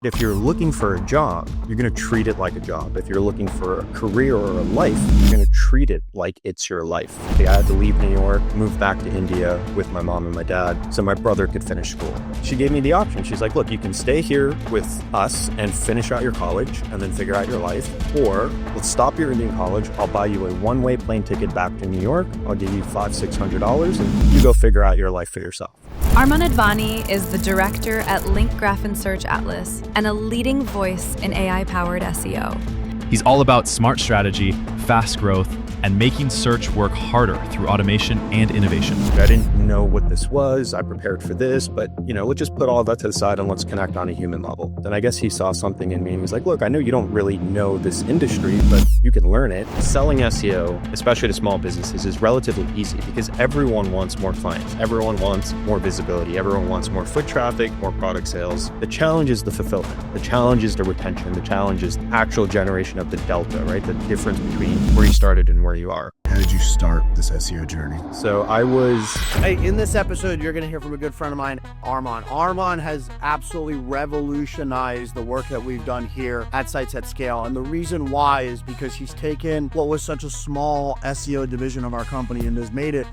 If you're looking for a job, you're going to treat it like a job. If you're looking for a career or a life, you're going to treat it like it's your life. I had to leave New York, move back to India with my mom and my dad so my brother could finish school. She gave me the option. She's like, look, you can stay here with us and finish out your college and then figure out your life. Or let's stop your Indian college. I'll buy you a one-way plane ticket back to New York. I'll give you $500-$600 and you go figure out your life for yourself. Arman Advani is the director at Link Graph and Search Atlas and a leading voice in AI-powered SEO. He's all about smart strategy, fast growth, and making search work harder through automation and innovation. I didn't know what this was. I prepared for this, but let's just put all that to the side and let's connect on a human level. Then I guess he saw something in me and he was like, look, I know you don't really know this industry, but you can learn it. Selling SEO, especially to small businesses, is relatively easy because everyone wants more clients. Everyone wants more visibility. Everyone wants more foot traffic, more product sales. The challenge is the fulfillment. The challenge is the retention. The challenge is the actual generation of the delta, right? The difference between where you started and where you are. How did you start this SEO journey? So in this episode, you're going to hear from a good friend of mine, Arman. Arman has absolutely revolutionized the work that we've done here at Sites at Scale. And the reason why is because he's taken what was such a small SEO division of our company and has made it,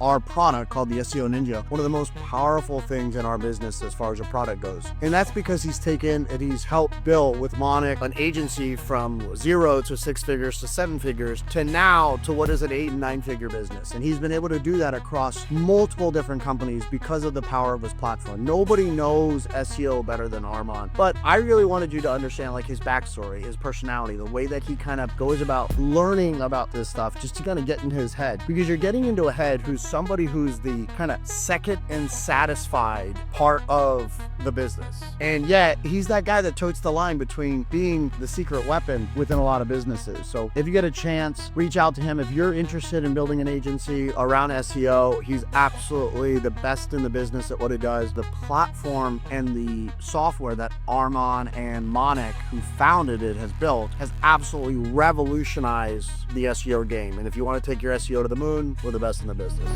our product called the SEO Ninja, one of the most powerful things in our business as far as a product goes. And that's because he's taken and he's helped build with Monic an agency from 0 to 6 figures to 7 figures to now to what is an 8 and 9 figure business. And he's been able to do that across multiple different companies because of the power of his platform. Nobody knows SEO better than Arman, but I really wanted you to understand his backstory, his personality, the way that he kind of goes about learning about this stuff just to kind of get in his head, because you're getting into a head who's somebody who's the kind of second and satisfied part of the business. And yet he's that guy that totes the line between being the secret weapon within a lot of businesses. So if you get a chance, reach out to him. If you're interested in building an agency around SEO, he's absolutely the best in the business at what he does. The platform and the software that Arman and Monic, who founded it, has built, has absolutely revolutionized the SEO game. And if you want to take your SEO to the moon, we're the best in the business.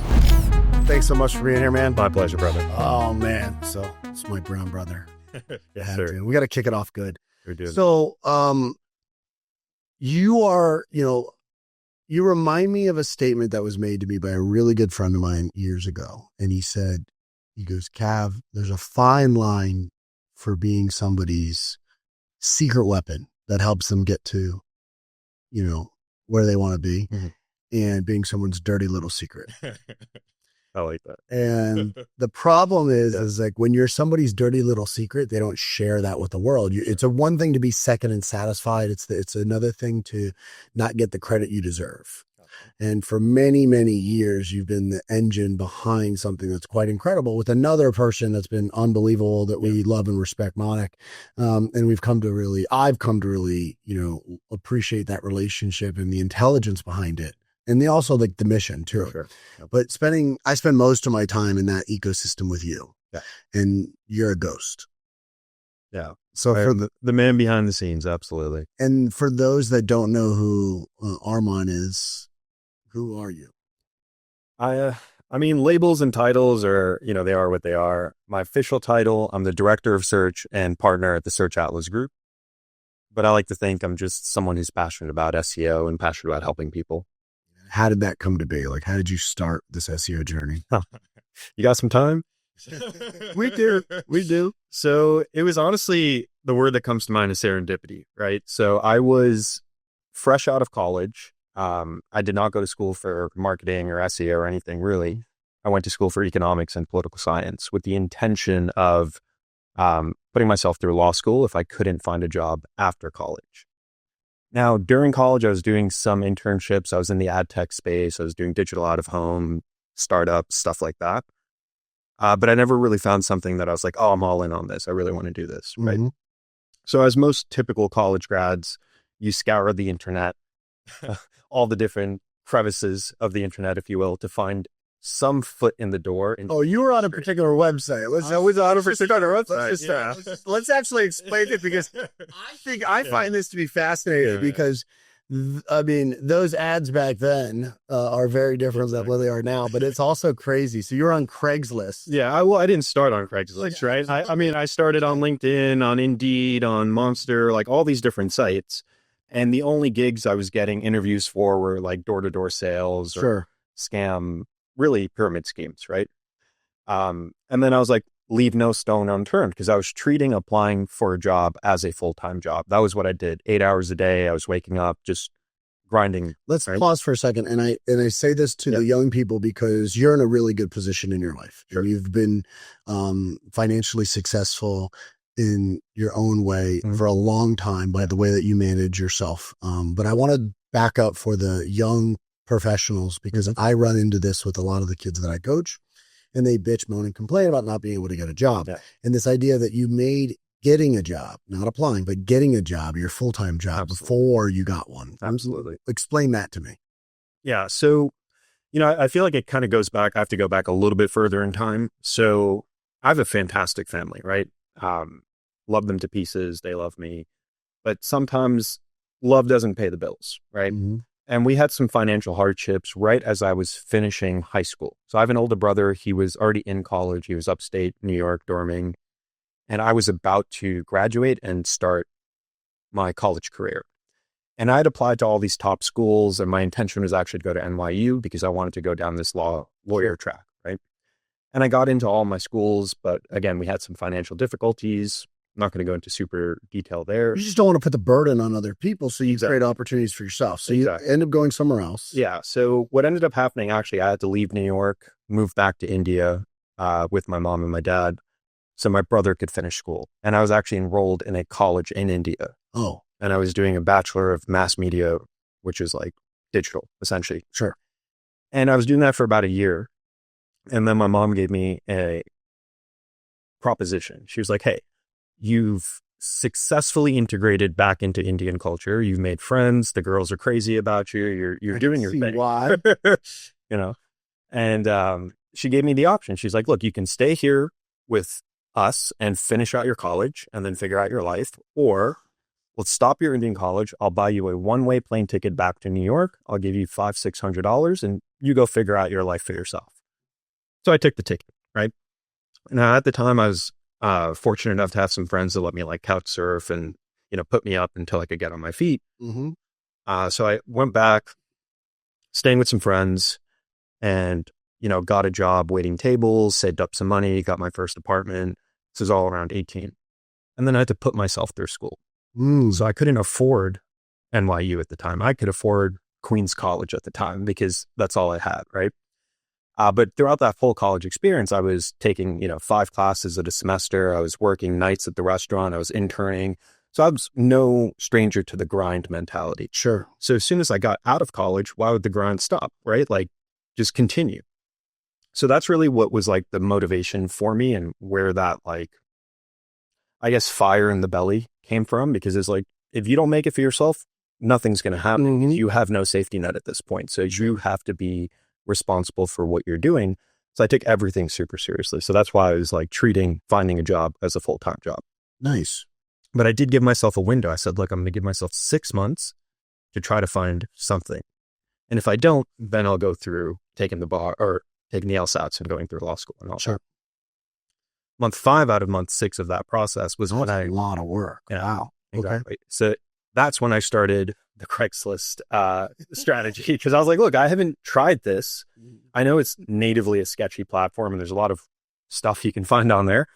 Thanks so much for being here, man. My pleasure, brother. Oh, man. So it's my brown brother. Yes, sir. We got to kick it off good. We're doing So you are, you remind me of a statement that was made to me by a really good friend of mine years ago. And he goes, Cav, there's a fine line for being somebody's secret weapon that helps them get to, where they want to be, and being someone's dirty little secret. I like that. And the problem is when you're somebody's dirty little secret, they don't share that with the world. It's a one thing to be second and satisfied. It's another thing to not get the credit you deserve. And for many, many years, you've been the engine behind something that's quite incredible with another person that's been unbelievable that we love and respect, Monic. And I've come to really, appreciate that relationship and the intelligence behind it. And also the mission too. Sure. Yep. But I spend most of my time in that ecosystem with you. Yeah. And you're a ghost. Yeah. So for the man behind the scenes, absolutely. And for those that don't know who Arman is, who are you? I mean, labels and titles are, they are what they are. My official title, I'm the director of search and partner at the Search Atlas Group. But I like to think I'm just someone who's passionate about SEO and passionate about helping people. How did that come to be? How did you start this SEO journey? You got some time? We do. So it was honestly, the word that comes to mind is serendipity, right? So I was fresh out of college. I did not go to school for marketing or SEO or anything really. I went to school for economics and political science with the intention of putting myself through law school if I couldn't find a job after college. Now, during college, I was doing some internships. I was in the ad tech space. I was doing digital out of home, startups, stuff like that. But I never really found something that I was like, oh, I'm all in on this. I really want to do this, right? So as most typical college grads, you scour the internet, all the different crevices of the internet, if you will, to find some foot in the door. You were on a particular website. Let's actually explain it, because I find this to be fascinating because I mean, those ads back then are very different than what they are now, but it's also crazy. So you're on Craigslist. Yeah, I didn't start on Craigslist, right? I mean, I started on LinkedIn, on Indeed, on Monster, like all these different sites. And the only gigs I was getting interviews for were like door-to-door sales or scam, really pyramid schemes, right? And then I was like, leave no stone unturned, because I was treating applying for a job as a full-time job. That was what I did. 8 hours a day. I was waking up, just grinding. Let's pause for a second. And I say this to the young people because you're in a really good position in your life. Sure. You've been financially successful in your own way for a long time by the way that you manage yourself. But I want to back up for the young professionals, because I run into this with a lot of the kids that I coach, and they bitch, moan, and complain about not being able to get a job. Yeah. And this idea that you made getting a job, not applying, but getting a job, your full-time job, before you got one. Absolutely. Explain that to me. Yeah. So, I feel like it kind of goes back. I have to go back a little bit further in time. So I have a fantastic family, right? Love them to pieces. They love me. But sometimes love doesn't pay the bills, right? Mm-hmm. And we had some financial hardships right as I was finishing high school. So I have an older brother. He was already in college. He was upstate New York dorming. And I was about to graduate and start my college career. And I had applied to all these top schools, and my intention was actually to go to NYU because I wanted to go down this lawyer track, right? And I got into all my schools, but again, we had some financial difficulties. I'm not going to go into super detail there. You just don't want to put the burden on other people, so you create opportunities for yourself. So you end up going somewhere else. Yeah. So what ended up happening, actually, I had to leave New York, move back to India with my mom and my dad, so my brother could finish school. And I was actually enrolled in a college in India. Oh. And I was doing a Bachelor of Mass Media, which is like digital, essentially. Sure. And I was doing that for about a year. And then my mom gave me a proposition. She was like, hey, you've successfully integrated back into Indian culture. You've made friends. The girls are crazy about you. You're doing your thing. Why? And she gave me the option. She's like, look, you can stay here with us and finish out your college and then figure out your life, or let's stop your Indian college. I'll buy you a one-way plane ticket back to New York. I'll give you $500-$600 and you go figure out your life for yourself. So I took the ticket, right? Now at the time I was fortunate enough to have some friends that let me like couch surf and, put me up until I could get on my feet. Mm-hmm. So I went back, staying with some friends, and got a job waiting tables, saved up some money, got my first apartment. This was all around 18. And then I had to put myself through school. So I couldn't afford NYU at the time. I could afford Queens College at the time because that's all I had, right? But throughout that full college experience, I was taking, 5 classes at a semester. I was working nights at the restaurant. I was interning. So I was no stranger to the grind mentality. Sure. So as soon as I got out of college, why would the grind stop, right? Like just continue. So that's really what was like the motivation for me, and where that fire in the belly came from, because it's like, if you don't make it for yourself, nothing's going to happen. Mm-hmm. You have no safety net at this point. So you have to be responsible for what you're doing. So I took everything super seriously. So that's why I was like treating finding a job as a full-time job. Nice. But I did give myself a window. I said, look, I'm going to give myself 6 months to try to find something. And if I don't, then I'll go through taking the bar or taking the LSATs and going through law school and all that. Month 5 out of month 6 of that process was when a lot of work. Yeah, wow. Exactly. Okay. So that's when I started the Craigslist strategy, because I was like, look, I haven't tried this. I know it's natively a sketchy platform and there's a lot of stuff you can find on there,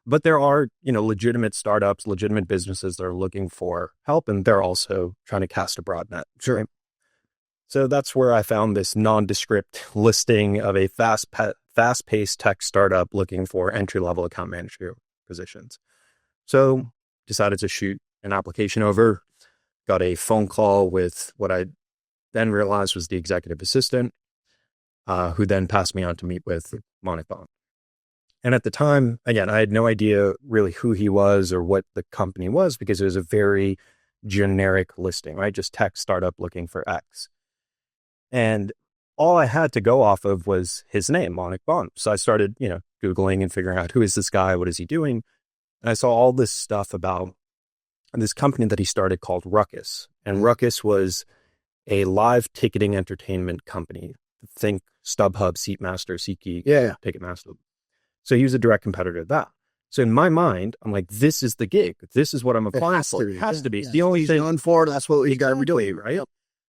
but there are, legitimate startups, legitimate businesses that are looking for help, and they're also trying to cast a broad net. Sure. Right? So that's where I found this nondescript listing of a fast-paced tech startup looking for entry-level account manager positions. So decided to shoot an application over, got a phone call with what I then realized was the executive assistant, who then passed me on to meet with Monik Bond. And at the time, again, I had no idea really who he was or what the company was, because it was a very generic listing, right? Just tech startup looking for X. And all I had to go off of was his name, Monik Bond. So I started, Googling and figuring out, who is this guy? What is he doing? And I saw all this stuff about this company that he started called Ruckus. And Ruckus was a live ticketing entertainment company. Think StubHub, Seatmaster, SeatGeek, Yeah. Ticketmaster. So he was a direct competitor to that. So in my mind, I'm like, this is the gig. This is what I'm applying for. It has to be. Yeah. The only He's thing known for, that's what you got to be Exactly, doing. right?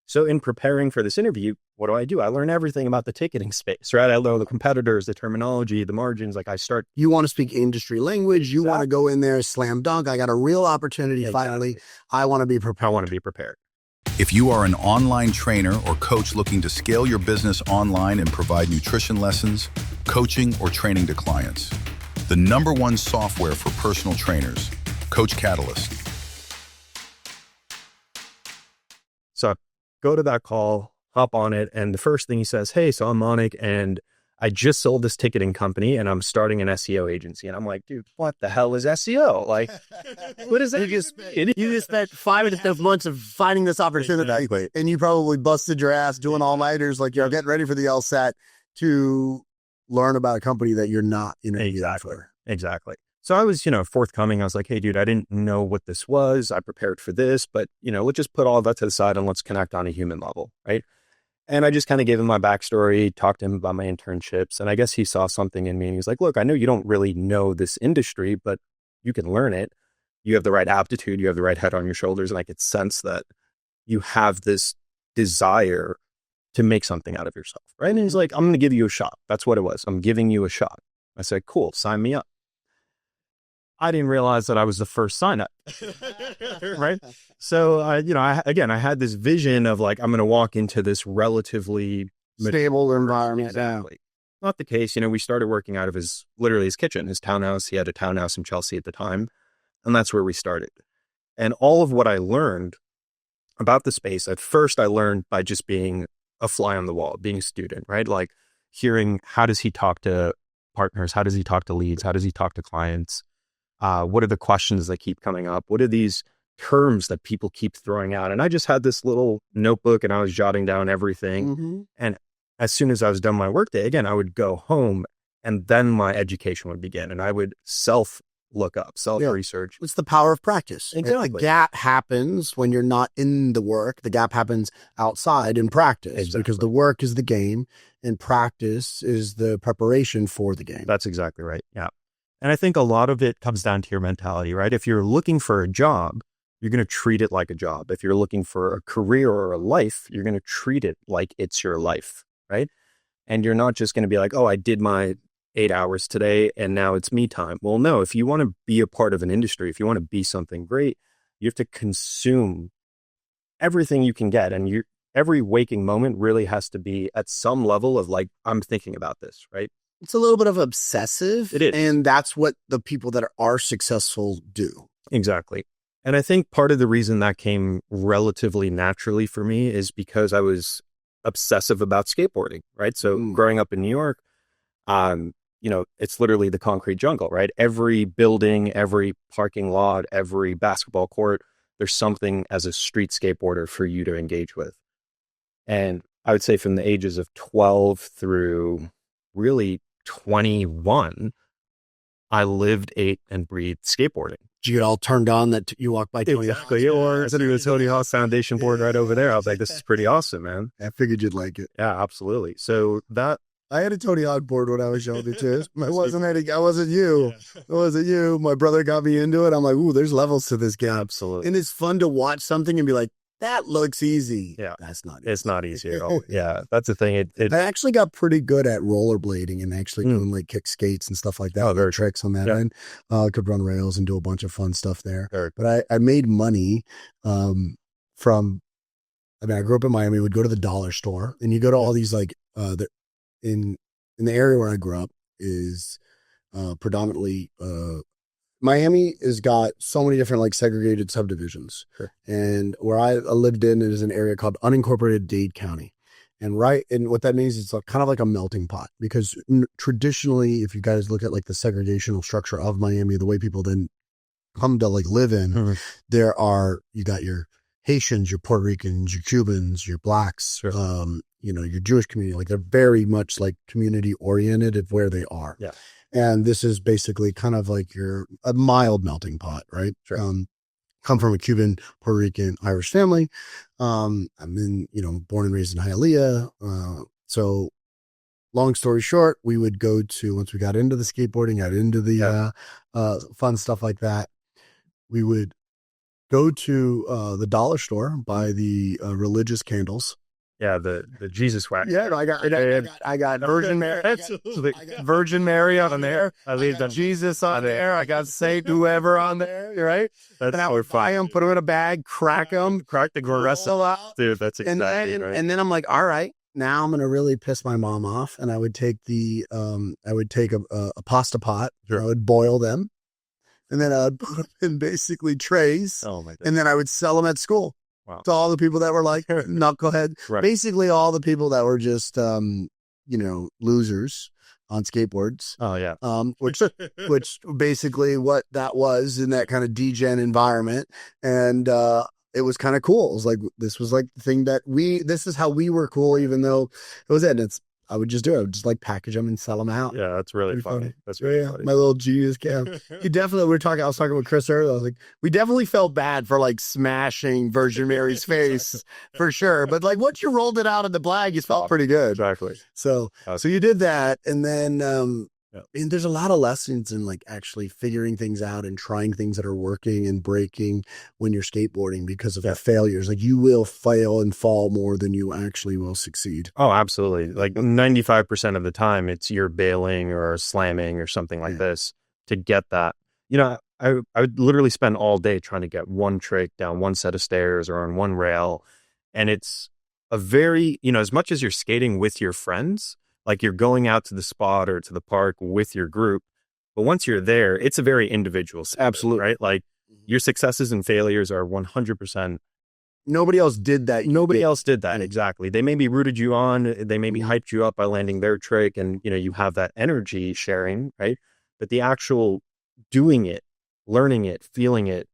So in preparing for this interview, what do? I learn everything about the ticketing space, right? I learn the competitors, the terminology, the margins. Like I start. You want to speak industry language. You want to go in there, slam dunk. I got a real opportunity. Finally, I want to be prepared. I want to be prepared. If you are an online trainer or coach looking to scale your business online and provide nutrition lessons, coaching, or training to clients, the #1 software for personal trainers, Coach Catalyst. So I go to that call, hop on it, and the first thing he says, hey, so I'm Monik, and I just sold this ticketing company, and I'm starting an SEO agency. And I'm like, dude, what the hell is SEO? Like, what is that? You just spent 5.5 months of finding this opportunity. Exactly. And you probably busted your ass doing all-nighters like you're getting ready for the LSAT to learn about a company that you're not interviewing for. Exactly. So I was, forthcoming. I was like, hey, dude, I didn't know what this was. I prepared for this, but, let's just put all that to the side and let's connect on a human level, right? And I just kind of gave him my backstory, talked to him about my internships. And I guess he saw something in me and he was like, look, I know you don't really know this industry, but you can learn it. You have the right aptitude. You have the right head on your shoulders. And I could sense that you have this desire to make something out of yourself, right? And he's like, I'm going to give you a shot. That's what it was. I'm giving you a shot. I said, cool, sign me up. I didn't realize that I was the first sign up, right? So, I had this vision of like, I'm going to walk into this relatively Stable environment. Exactly. Not the case. We started working out of his kitchen, his townhouse. He had a townhouse in Chelsea at the time. And that's where we started. And all of what I learned about the space, at first I learned by just being a fly on the wall, being a student, right? Like hearing, how does he talk to partners? How does he talk to leads? How does he talk to clients? What are the questions that keep coming up? What are these terms that people keep throwing out? And I just had this little notebook and I was jotting down everything. Mm-hmm. And as soon as I was done my workday, again, I would go home and then my education would begin and I would self-look up, self-research. It's the power of practice. Exactly. The gap happens when you're not in the work. The gap happens outside in practice. Exactly. Because the work is the game and practice is the preparation for the game. That's exactly right. Yeah. And I think a lot of it comes down to your mentality, right? If you're looking for a job, you're going to treat it like a job. If you're looking for a career or a life, you're going to treat it like it's your life, right? And you're not just going to be like, oh, I did my 8 hours today and now it's me time. Well, no, if you want to be a part of an industry, if you want to be something great, you have to consume everything you can get. And every waking moment really has to be at some level of like, I'm thinking about this, right? It's a little bit of obsessive. It is. And that's what the people that are successful do. Exactly. And I think part of the reason that came relatively naturally for me is because I was obsessive about skateboarding, right? So growing up in New York, it's literally the concrete jungle, right? Every building, every parking lot, every basketball court, there's something as a street skateboarder for you to engage with. And I would say from the ages of 12 through really 21, I lived, ate, and breathed skateboarding. Did you get all turned on that you walked by Tony Hawk? Exactly. Or sitting with Tony Hawk's foundation board right over there. I was like, this is pretty awesome, man. I figured you'd like it. Yeah, absolutely. So I had a Tony Hawk board when I was younger too. I wasn't you. It wasn't you. My brother got me into it. I'm like, ooh, there's levels to this game. Absolutely. And it's fun to watch something and be like, that looks easy. Yeah. That's not easy. It's not easy at all. Yeah. That's the thing. I actually got pretty good at rollerblading and actually doing like kick skates and stuff like that. Oh, very tricks on that end. I could run rails and do a bunch of fun stuff there. Very But I made money I grew up in Miami, would go to the dollar store and you go to all these like, in the area where I grew up is predominantly Miami has got so many different like segregated subdivisions. Sure. And where I lived in is an area called unincorporated Dade County. And what that means is kind of like a melting pot because traditionally, if you guys look at like the segregational structure of Miami, the way people then come to like live in, you got your Haitians, your Puerto Ricans, your Cubans, your blacks, Sure. Your Jewish community, like they're very much like community oriented of where they are. Yeah. And this is basically kind of like a mild melting pot, right? Sure. come from a Cuban, Puerto Rican, Irish family. I'm born and raised in Hialeah. So long story short, we would go to, once we got into the skateboarding, got into the fun stuff like that, we would go to the dollar store, buy the religious candles. Yeah, the Jesus wax. Yeah, no, I got Virgin Mary. Virgin Mary on there. I leave the Jesus on there. I got Saint whoever on there. Right? That's and I would buy them, put them in a bag, crack the fluorescent out. Dude, that's exactly right. And then I'm like, all right, now I'm gonna really piss my mom off, and I would take a pasta pot. Sure. I would boil them, and then I would put them in basically trays. Oh my God. And then I would sell them at school. Wow. To all the people that were like knucklehead, right. Basically all the people that were just, losers on skateboards. Oh yeah. Which basically what that was in that kind of degen environment. And, it was kind of cool. It was like, this was like the thing this is how we were cool, even though it was it. And I would just do it. I would just like package them and sell them out. Yeah, that's really funny. That's really funny. My little genius camp. I was talking with Chris earlier. I was like, we definitely felt bad for like smashing Virgin Mary's face for sure. But like once you rolled it out in the blag, you felt pretty good. Exactly. So you did that. And then, and there's a lot of lessons in like actually figuring things out and trying things that are working and breaking when you're skateboarding because of the failures. Like you will fail and fall more than you actually will succeed. Oh, absolutely. Like 95% of the time it's you're bailing or slamming or something like this to get that. I would literally spend all day trying to get one trick down one set of stairs or on one rail. And it's a very, as much as you're skating with your friends, like you're going out to the spot or to the park with your group. But once you're there, it's a very individual sport. Absolutely. Right? Like your successes and failures are 100%. Nobody else did that. Nobody else did that. Exactly. They maybe rooted you on. They maybe hyped you up by landing their trick. And, you have that energy sharing, right? But the actual doing it, learning it, feeling it,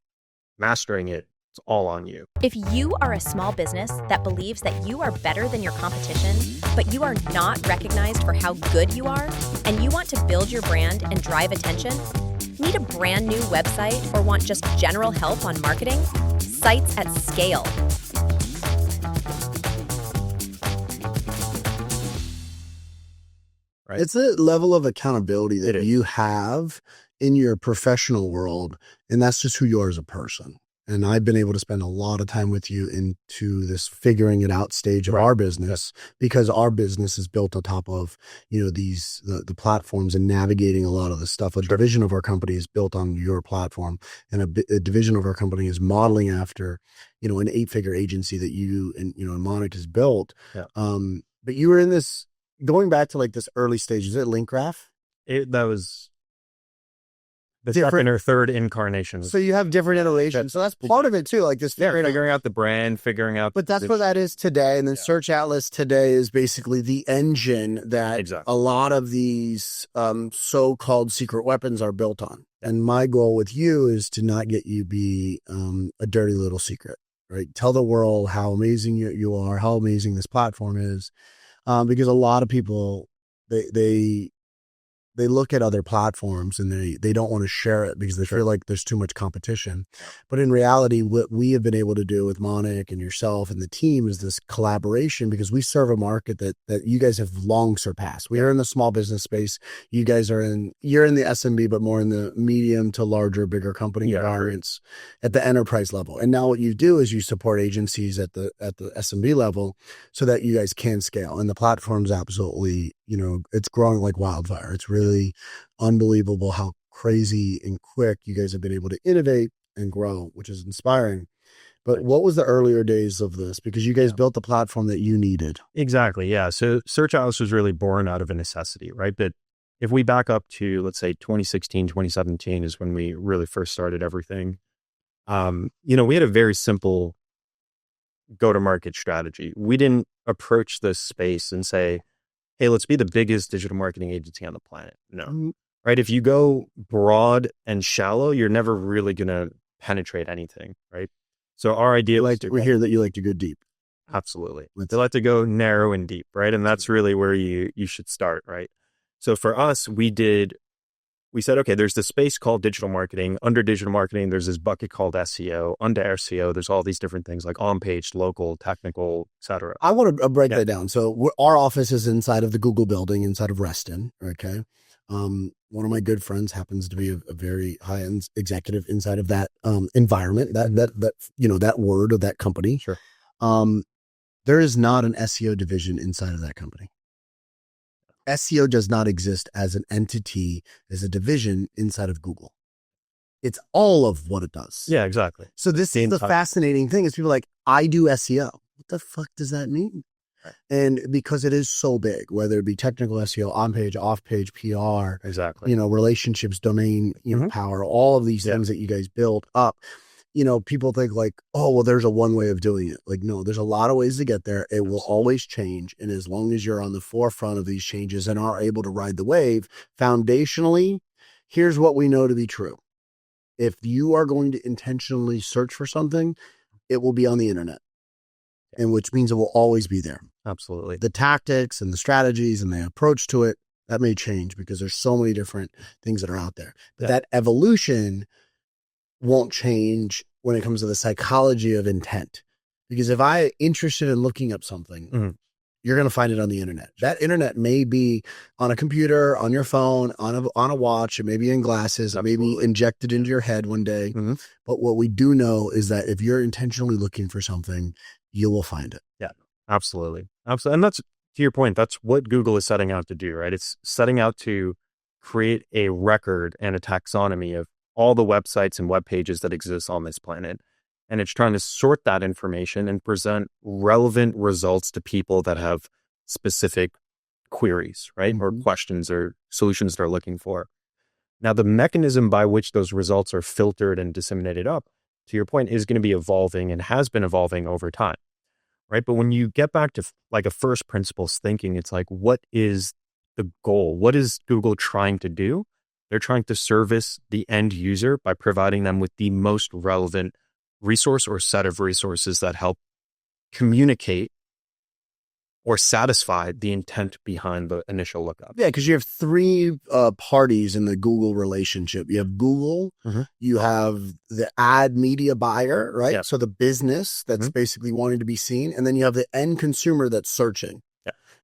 mastering it, it's all on you. If you are a small business that believes that you are better than your competition, but you are not recognized for how good you are, and you want to build your brand and drive attention, need a brand new website or want just general help on marketing? Sites at Scale. Right. It's a level of accountability that you have in your professional world, and that's just who you are as a person. And I've been able to spend a lot of time with you into this figuring it out stage of our business, because our business is built on top of, the platforms and navigating a lot of the stuff. A division of our company is built on your platform, and a division of our company is modeling after, an 8-figure agency that you and, Monica has built. Yeah. But you were in this, going back to like this early stage, is it Link Graph? That was the second or third incarnation. So you have different iterations. So that's part of it too. Like this figuring out the brand, figuring out. But that's what that is today. And then Search Atlas today is basically the engine that a lot of these so-called secret weapons are built on. And my goal with you is to not get you be a dirty little secret, right? Tell the world how amazing you are, how amazing this platform is. Because a lot of people, they look at other platforms and they don't want to share it because they feel like there's too much competition. But in reality, what we have been able to do with Monik and yourself and the team is this collaboration, because we serve a market that you guys have long surpassed. We are in the small business space. You guys you're in the SMB, but more in the medium to larger, bigger company environments at the enterprise level. And now what you do is you support agencies at the SMB level so that you guys can scale. And the platform's absolutely, it's growing like wildfire. It's really unbelievable how crazy and quick you guys have been able to innovate and grow, which is inspiring. But what was the earlier days of this? Because you guys built the platform that you needed. Exactly. Yeah. So Search Atlas was really born out of a necessity, right? But if we back up to, let's say 2016, 2017 is when we really first started everything. We had a very simple go-to-market strategy. We didn't approach this space and say, hey, let's be the biggest digital marketing agency on the planet. No. Right? If you go broad and shallow, you're never really going to penetrate anything, right? So our idea we hear that you like to go deep. Absolutely. They like to go narrow and deep, right? And that's really where you should start, right? So for us, we did we said, okay, there's this space called digital marketing. Under digital marketing, there's this bucket called SEO. Under SEO, there's all these different things like on-page, local, technical, etc. I want to break that down. So our office is inside of the Google building, inside of Reston. Okay. One of my good friends happens to be a very high-end executive inside of that environment, that word of that company. Sure. There is not an SEO division inside of that company. SEO does not exist as an entity, as a division inside of Google. It's all of what it does. Yeah, exactly. So this is the fascinating thing is people are like, I do SEO. What the fuck does that mean? Right. And because it is so big, whether it be technical SEO, on-page, off-page, PR, exactly, relationships, domain, power, all of these things that you guys build up. People think like, oh, well, there's a one way of doing it. Like, no, there's a lot of ways to get there. It will always change. And as long as you're on the forefront of these changes and are able to ride the wave, foundationally, here's what we know to be true. If you are going to intentionally search for something, it will be on the internet. And which means it will always be there. Absolutely. The tactics and the strategies and the approach to it, that may change because there's so many different things that are out there. But that evolution won't change when it comes to the psychology of intent. Because if I'm interested in looking up something, you're going to find it on the internet. That internet may be on a computer, on your phone, on a watch, it may be in glasses, it may be injected into your head one day. But what we do know is that if you're intentionally looking for something, you will find it. Yeah, absolutely. Absolutely. And that's, to your point, that's what Google is setting out to do, right? It's setting out to create a record and a taxonomy of all the websites and web pages that exist on this planet. And it's trying to sort that information and present relevant results to people that have specific queries, right? Or questions or solutions they're looking for. Now, the mechanism by which those results are filtered and disseminated up, to your point, is going to be evolving and has been evolving over time, right? But when you get back to like a first principles thinking, it's like, what is the goal? What is Google trying to do? They're trying to service the end user by providing them with the most relevant resource or set of resources that help communicate or satisfy the intent behind the initial lookup. Yeah, because you have three parties in the Google relationship. You have Google, you have the ad media buyer, right? Yep. So the business that's basically wanting to be seen. And then you have the end consumer that's searching.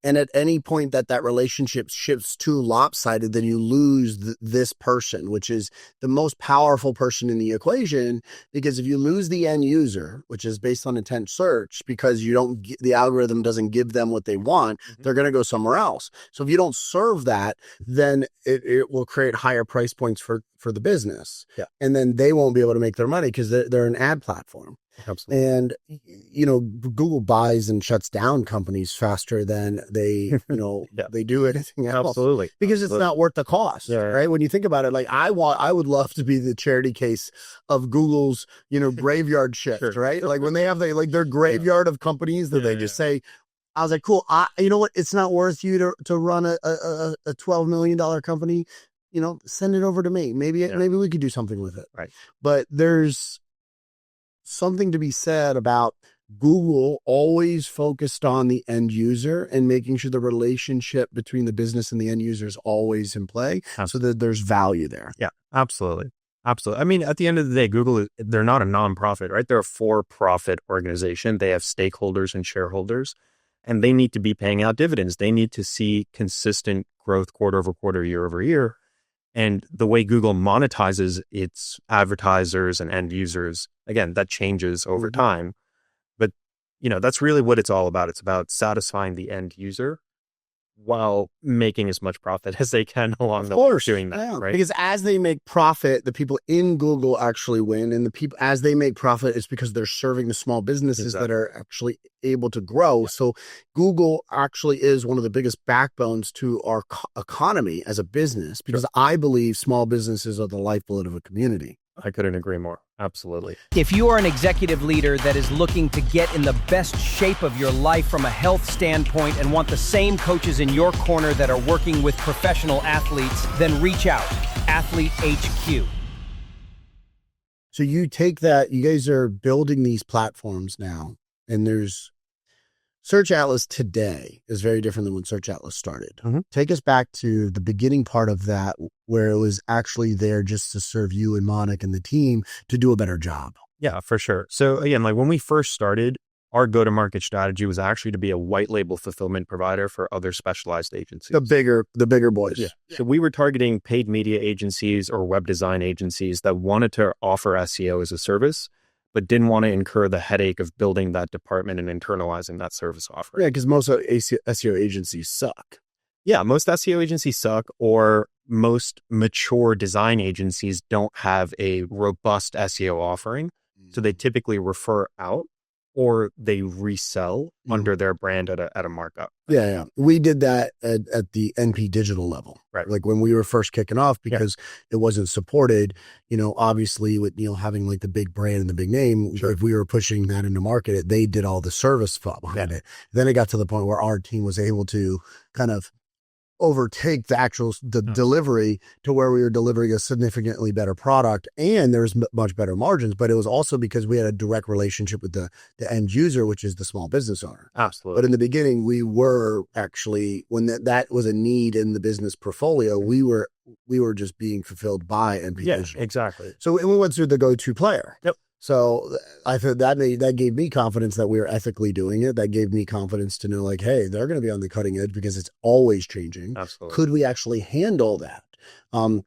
And at any point that relationship shifts too lopsided, then you lose this person, which is the most powerful person in the equation. Because if you lose the end user, which is based on intent search, because the algorithm doesn't give them what they want, they're going to go somewhere else. So if you don't serve that, then it will create higher price points for the business. Yeah. And then they won't be able to make their money because they're an ad platform. Absolutely. And, Google buys and shuts down companies faster than they, they do anything else. Absolutely. Because it's not worth the cost, right? When you think about it, like I would love to be the charity case of Google's, graveyard shift, right? Like when they have their graveyard of companies that they just say, I was like, cool. You know what? It's not worth you to run a $12 million company. Send it over to me. Maybe we could do something with it. Right. But there's something to be said about Google always focused on the end user and making sure the relationship between the business and the end user is always in play so that there's value there. Yeah, absolutely. Absolutely. I mean, at the end of the day, Google, they're not a nonprofit, right? They're a for-profit organization. They have stakeholders and shareholders, and they need to be paying out dividends. They need to see consistent growth quarter over quarter, year over year. And the way Google monetizes its advertisers and end users, again, that changes over time. But, that's really what it's all about. It's about satisfying the end user while making as much profit as they can along the way doing that, right? Because as they make profit, the people in Google actually win. And the people, as they make profit, it's because they're serving the small businesses that are actually able to grow. So Google actually is one of the biggest backbones to our economy as a business, because I believe small businesses are the lifeblood of a community. I couldn't agree more. Absolutely. If you are an executive leader that is looking to get in the best shape of your life from a health standpoint and want the same coaches in your corner that are working with professional athletes, then reach out. Athlete HQ. So you take that, you guys are building these platforms now, and there's Search Atlas today is very different than when Search Atlas started. Mhm. Take us back to the beginning part of that, where it was actually there just to serve you and Monica and the team to do a better job. Yeah, for sure. So again, like when we first started, our go-to-market strategy was actually to be a white label fulfillment provider for other specialized agencies. The bigger boys. Yeah. So we were targeting paid media agencies or web design agencies that wanted to offer SEO as a service, but didn't want to incur the headache of building that department and internalizing that service offering. Yeah, because most of SEO agencies suck. Yeah, most SEO agencies suck, or most mature design agencies don't have a robust SEO offering. So they typically refer out or they resell under their brand at a markup. Yeah. We did that at the NP digital level, Right. Like when we were first kicking off, because it wasn't supported, obviously with, having like the big brand and the big name, if we were pushing that into market, they did all the service behind it. Then it got to the point where our team was able to kind of overtake the delivery to where we were delivering a significantly better product, and there was much better margins, but it was also because we had a direct relationship with the end user, which is the small business owner. Absolutely. But in the beginning, we were actually, when that was a need in the business portfolio, we were just being fulfilled by NP Digital. Exactly. So we went through the go-to player. Yep. So I thought that gave me confidence that we were ethically doing it. That gave me confidence to know, like, hey, they're going to be on the cutting edge because it's always changing. Absolutely. Could we actually handle that?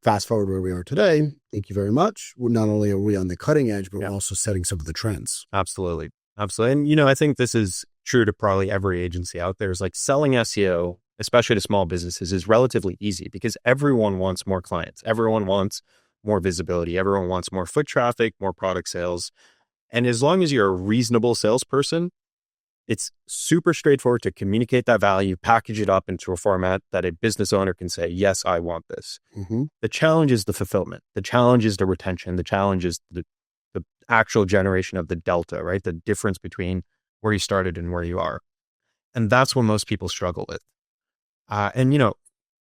Fast forward where we are today. Thank you very much. Not only are we on the cutting edge, but we're also setting some of the trends. Absolutely. And, I think this is true to probably every agency out there, is like selling SEO, especially to small businesses, is relatively easy because everyone wants more clients. Everyone wants more visibility. Everyone wants more foot traffic, more product sales. And as long as you're a reasonable salesperson, it's super straightforward to communicate that value, package it up into a format that a business owner can say, yes, I want this. Mm-hmm. The challenge is the fulfillment. The challenge is the retention. The challenge is the actual generation of the delta, right? The difference between where you started and where you are. And that's what most people struggle with.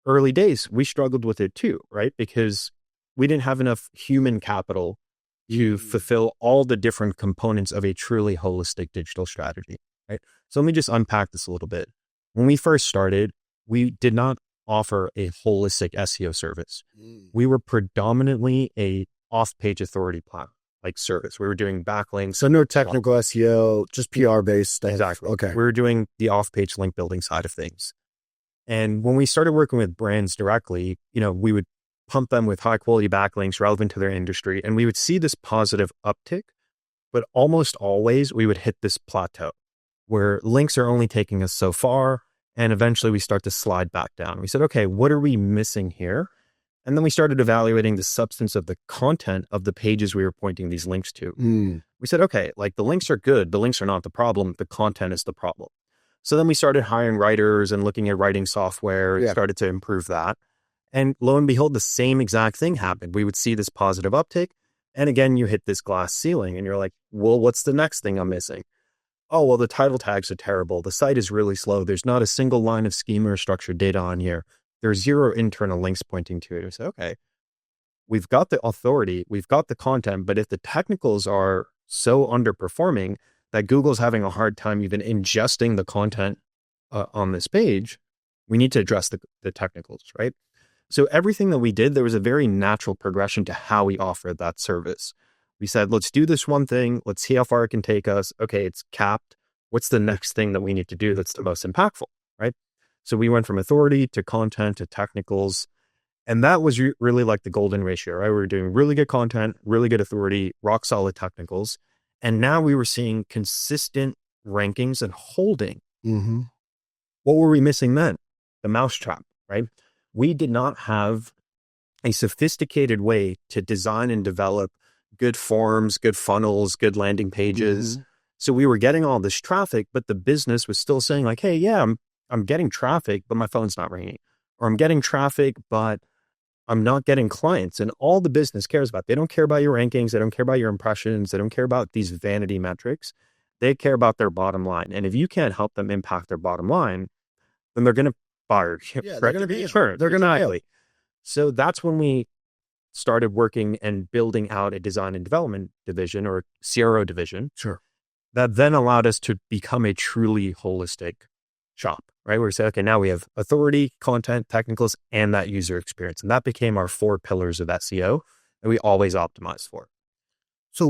Early days, we struggled with it too, right? Because we didn't have enough human capital to fulfill all the different components of a truly holistic digital strategy, right? So let me just unpack this a little bit. When we first started, we did not offer a holistic SEO service. We were predominantly a off-page authority platform, like service. We were doing backlinks. So no technical SEO, just PR based. Exactly. Okay. We were doing the off-page link building side of things. And when we started working with brands directly, we would pump them with high quality backlinks relevant to their industry. And we would see this positive uptick, but almost always we would hit this plateau where links are only taking us so far. And eventually we start to slide back down. We said, okay, what are we missing here? And then we started evaluating the substance of the content of the pages we were pointing these links to. We said, okay, like the links are good. The links are not the problem. The content is the problem. So then we started hiring writers and looking at writing software, started to improve that. And lo and behold, the same exact thing happened. We would see this positive uptick. And again, you hit this glass ceiling and you're like, well, what's the next thing I'm missing? Oh, well, the title tags are terrible. The site is really slow. There's not a single line of schema or structured data on here. There's zero internal links pointing to it. I say, okay, we've got the authority, we've got the content, but if the technicals are so underperforming that Google's having a hard time even ingesting the content on this page, we need to address the technicals, right? So everything that we did, there was a very natural progression to how we offered that service. We said, let's do this one thing. Let's see how far it can take us. Okay, it's capped. What's the next thing that we need to do that's the most impactful, right? So we went from authority to content to technicals. And that was really like the golden ratio, right? We were doing really good content, really good authority, rock solid technicals. And now we were seeing consistent rankings and holding. Mm-hmm. What were we missing then? The mousetrap, right? We did not have a sophisticated way to design and develop good forms, good funnels, good landing pages. So we were getting all this traffic, but the business was still saying like, hey, yeah, I'm getting traffic, but my phone's not ringing. Or I'm getting traffic, but I'm not getting clients. And all the business cares about, they don't care about your rankings. They don't care about your impressions. They don't care about these vanity metrics. They care about their bottom line. And if you can't help them impact their bottom line, then they're going to fire you. Yeah, they're going to be sure. They're going to exactly. So that's when we started working and building out a design and development division or CRO division. Sure. that then allowed us to become a truly holistic shop, right? Where we say, okay, now we have authority, content, technicals, and that user experience. And that became our 4 pillars of SEO that we always optimize for. So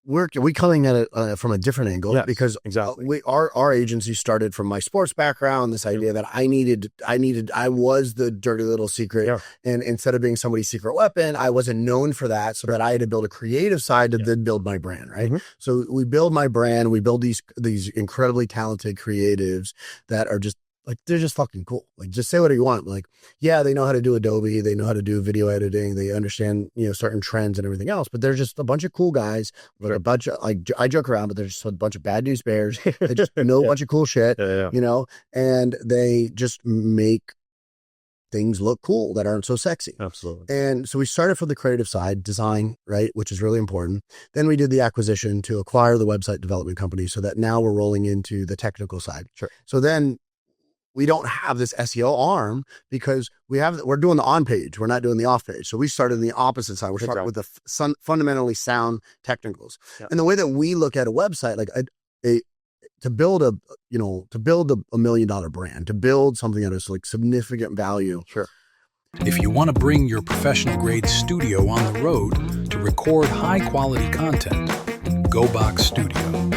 we're coming at it from a different angle, Yes, because exactly. Our agency started from my sports background, this idea that I was the dirty little secret. Yeah. And instead of being somebody's secret weapon, I wasn't known for that. So that I had to build a creative side to then build my brand. Right. Mm-hmm. So we build my brand, we build these incredibly talented creatives that are just like, they're just fucking cool. Like, just say whatever you want. Like, yeah, they know how to do Adobe. They know how to do video editing. They understand, certain trends and everything else, but they're just a bunch of cool guys with a bunch of, like, I joke around, but they're just a bunch of bad news bears. They just know a bunch of cool shit, and they just make things look cool that aren't so sexy. Absolutely. And so we started from the creative side, design, right, which is really important. Then we did the acquisition to acquire the website development company, so that now we're rolling into the technical side. Sure. So then we don't have this SEO arm because we're doing the on page. We're not doing the off page. So we started on the opposite side. We're starting with the fundamentally sound technicals. Yeah. And the way that we look at a website, like to build a $1 million brand, to build something that is like significant value. Sure. If you want to bring your professional grade studio on the road to record high quality content, Go Box Studio.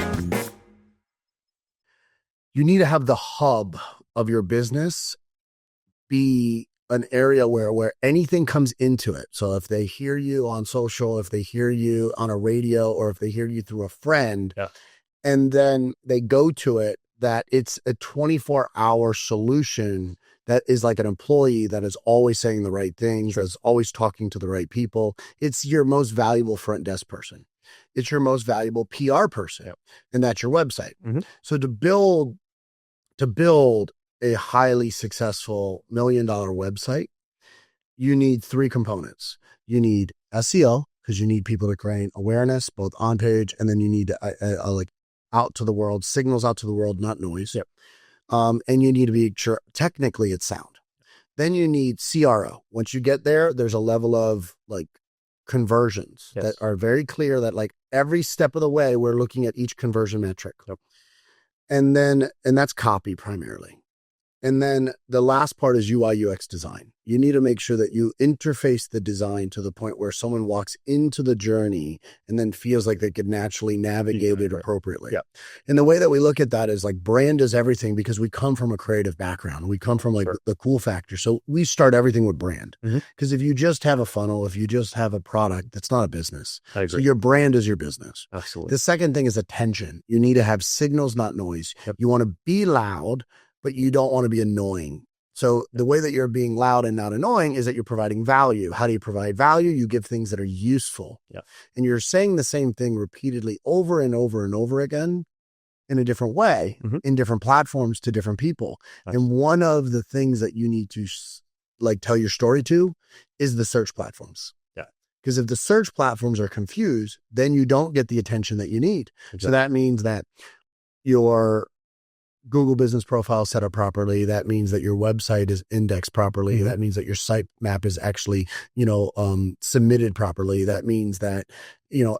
You need to have the hub of your business be an area where anything comes into it. So if they hear you on social, if they hear you on a radio, or if they hear you through a friend, and then they go to it, that it's a 24-hour solution that is like an employee that is always saying the right things, that's always talking to the right people. It's your most valuable front desk person. It's your most valuable PR person, and that's your website. Mm-hmm. So to build a highly successful $1 million website, you need 3 components. You need SEO, because you need people to create awareness, both on page, and then you need like out to the world, signals out to the world, not noise. Yep. And you need to be sure technically it's sound. Then you need CRO. Once you get there, there's a level of like conversions that are very clear, that like every step of the way, we're looking at each conversion metric. Yep. And that's copy primarily. And then the last part is UI UX design. You need to make sure that you interface the design to the point where someone walks into the journey and then feels like they could naturally navigate it appropriately. Yeah. And the way that we look at that is like brand is everything, because we come from a creative background. We come from like the cool factor. So we start everything with brand. Because if you just have a funnel, if you just have a product, that's not a business. I agree. So your brand is your business. Absolutely. The second thing is attention. You need to have signals, not noise. Yep. You want to be loud, but you don't want to be annoying. So the way that you're being loud and not annoying is that you're providing value. How do you provide value? You give things that are useful. Yeah. And you're saying the same thing repeatedly over and over and over again in a different way, in different platforms to different people. Nice. And one of the things that you need to like tell your story to is the search platforms. Yeah. Because if the search platforms are confused, then you don't get the attention that you need. Exactly. So that means that your Google business profile set up properly. That means that your website is indexed properly. That means that your sitemap is actually, submitted properly. That means that,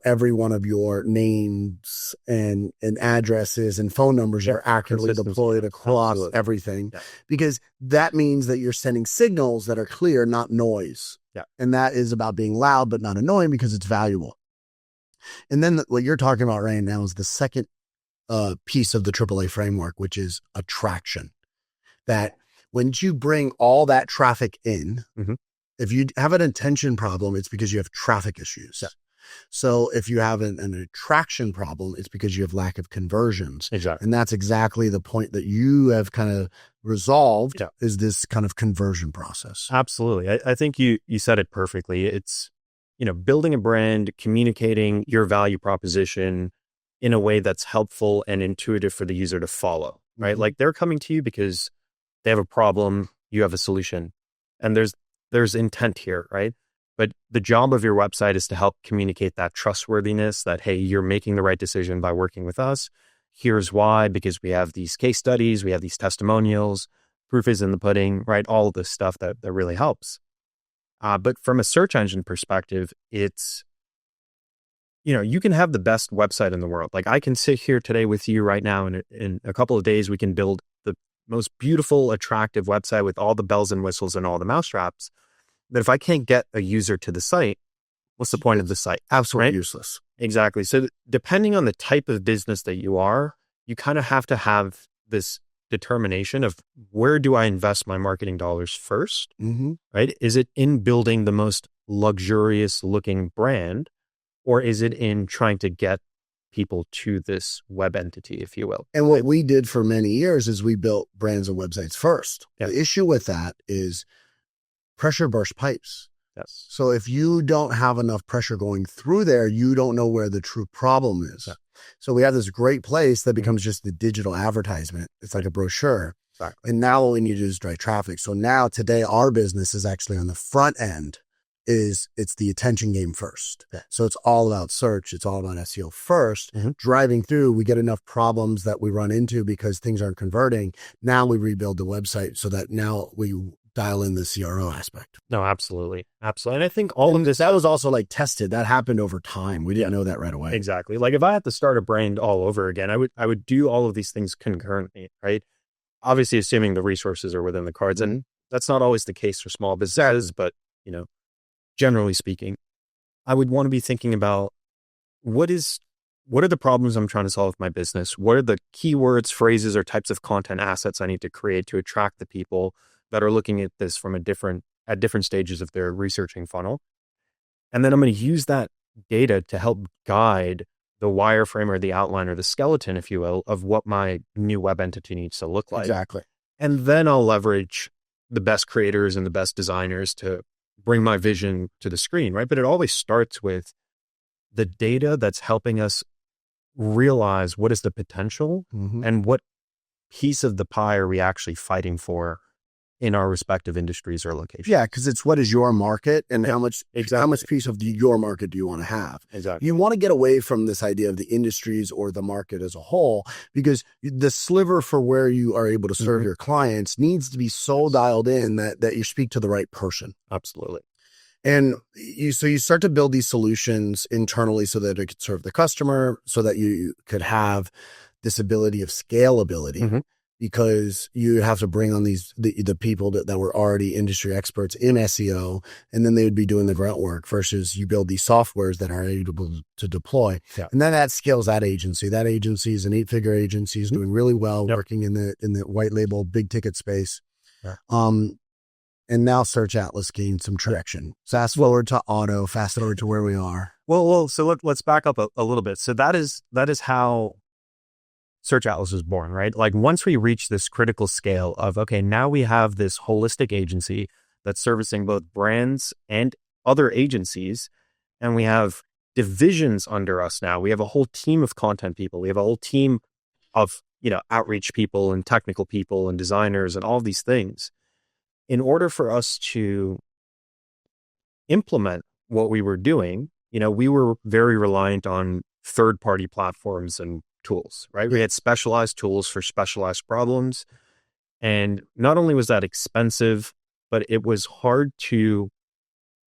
every one of your names and addresses and phone numbers are accurately deployed across everything, because that means that you're sending signals that are clear, not noise. Yeah. And that is about being loud, but not annoying, because it's valuable. And then what you're talking about right now is the second piece of the AAA framework, which is attraction. That when you bring all that traffic in, if you have an attention problem, it's because you have traffic issues. Yeah. So if you have an attraction problem, it's because you have lack of conversions. Exactly. And that's exactly the point that you have kind of resolved, is this kind of conversion process. Absolutely. I think you said it perfectly. It's, building a brand, communicating your value proposition in a way that's helpful and intuitive for the user to follow, right? Like they're coming to you because they have a problem, you have a solution, and there's intent here, right? But the job of your website is to help communicate that trustworthiness, that, hey, you're making the right decision by working with us. Here's why, because we have these case studies, we have these testimonials, proof is in the pudding, right? All of this stuff that really helps. But from a search engine perspective, it's, you can have the best website in the world. Like I can sit here today with you right now, and in a couple of days, we can build the most beautiful, attractive website with all the bells and whistles and all the mousetraps. But if I can't get a user to the site, what's the point of the site? Absolutely right? useless. Exactly. So depending on the type of business that you are, you kind of have to have this determination of where do I invest my marketing dollars first, right? Is it in building the most luxurious looking brand, or is it in trying to get people to this web entity, if you will? And what we did for many years is we built brands and websites first. Yeah. The issue with that is pressure burst pipes. Yes. So if you don't have enough pressure going through there, you don't know where the true problem is. Yeah. So we have this great place that becomes just the digital advertisement. It's like a brochure. Exactly. And now all we need to do is drive traffic. So now today our business is actually on the front end. It's the attention game first. Yeah. So it's all about search. It's all about SEO first. Driving through, we get enough problems that we run into because things aren't converting. Now we rebuild the website so that now we dial in the CRO aspect. No, absolutely. Absolutely. And I think all of this, that was also like tested. That happened over time. We didn't know that right away. exactly. Like if I had to start a brand all over again, I would do all of these things concurrently, right? Obviously, assuming the resources are within the cards. And that's not always the case for small businesses, but generally speaking, I would want to be thinking about what are the problems I'm trying to solve with my business? What are the keywords, phrases, or types of content assets I need to create to attract the people that are looking at this from at different stages of their researching funnel? And then I'm going to use that data to help guide the wireframe or the outline or the skeleton, if you will, of what my new web entity needs to look like. Exactly. And then I'll leverage the best creators and the best designers to bring my vision to the screen, right? But it always starts with the data that's helping us realize what is the potential and what piece of the pie are we actually fighting for in our respective industries or locations. Yeah, because it's what is your market and how much piece of your market do you want to have? Exactly. You want to get away from this idea of the industries or the market as a whole, because the sliver for where you are able to serve your clients needs to be so dialed in that you speak to the right person. Absolutely. And you start to build these solutions internally so that it could serve the customer, so that you could have this ability of scalability, because you have to bring on the people that were already industry experts in SEO, and then they would be doing the grunt work versus you build these softwares that are able to deploy. Yeah. And then that scales that agency. That agency is an 8-figure agency, is doing really well, working in the white label, big ticket space. Yeah. And now Search Atlas gained some traction. Fast forward to auto, fast forward to where we are. Well, so let's back up a little bit. So that is how Search Atlas was born, right? Like once we reach this critical scale of, okay, now we have this holistic agency that's servicing both brands and other agencies, and we have divisions under us now. We have a whole team of content people. We have a whole team of, outreach people and technical people and designers and all these things. In order for us to implement what we were doing, we were very reliant on third-party platforms and tools, right? We had specialized tools for specialized problems. And not only was that expensive, but it was hard to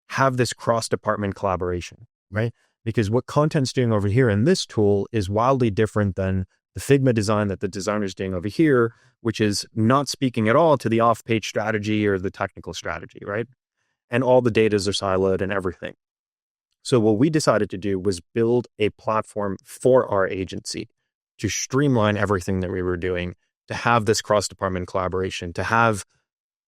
have this cross-department collaboration, right? Because what content's doing over here in this tool is wildly different than the Figma design that the designer's doing over here, which is not speaking at all to the off-page strategy or the technical strategy, right? And all the datas are siloed and everything. So what we decided to do was build a platform for our agency to streamline everything that we were doing, to have this cross-department collaboration, to have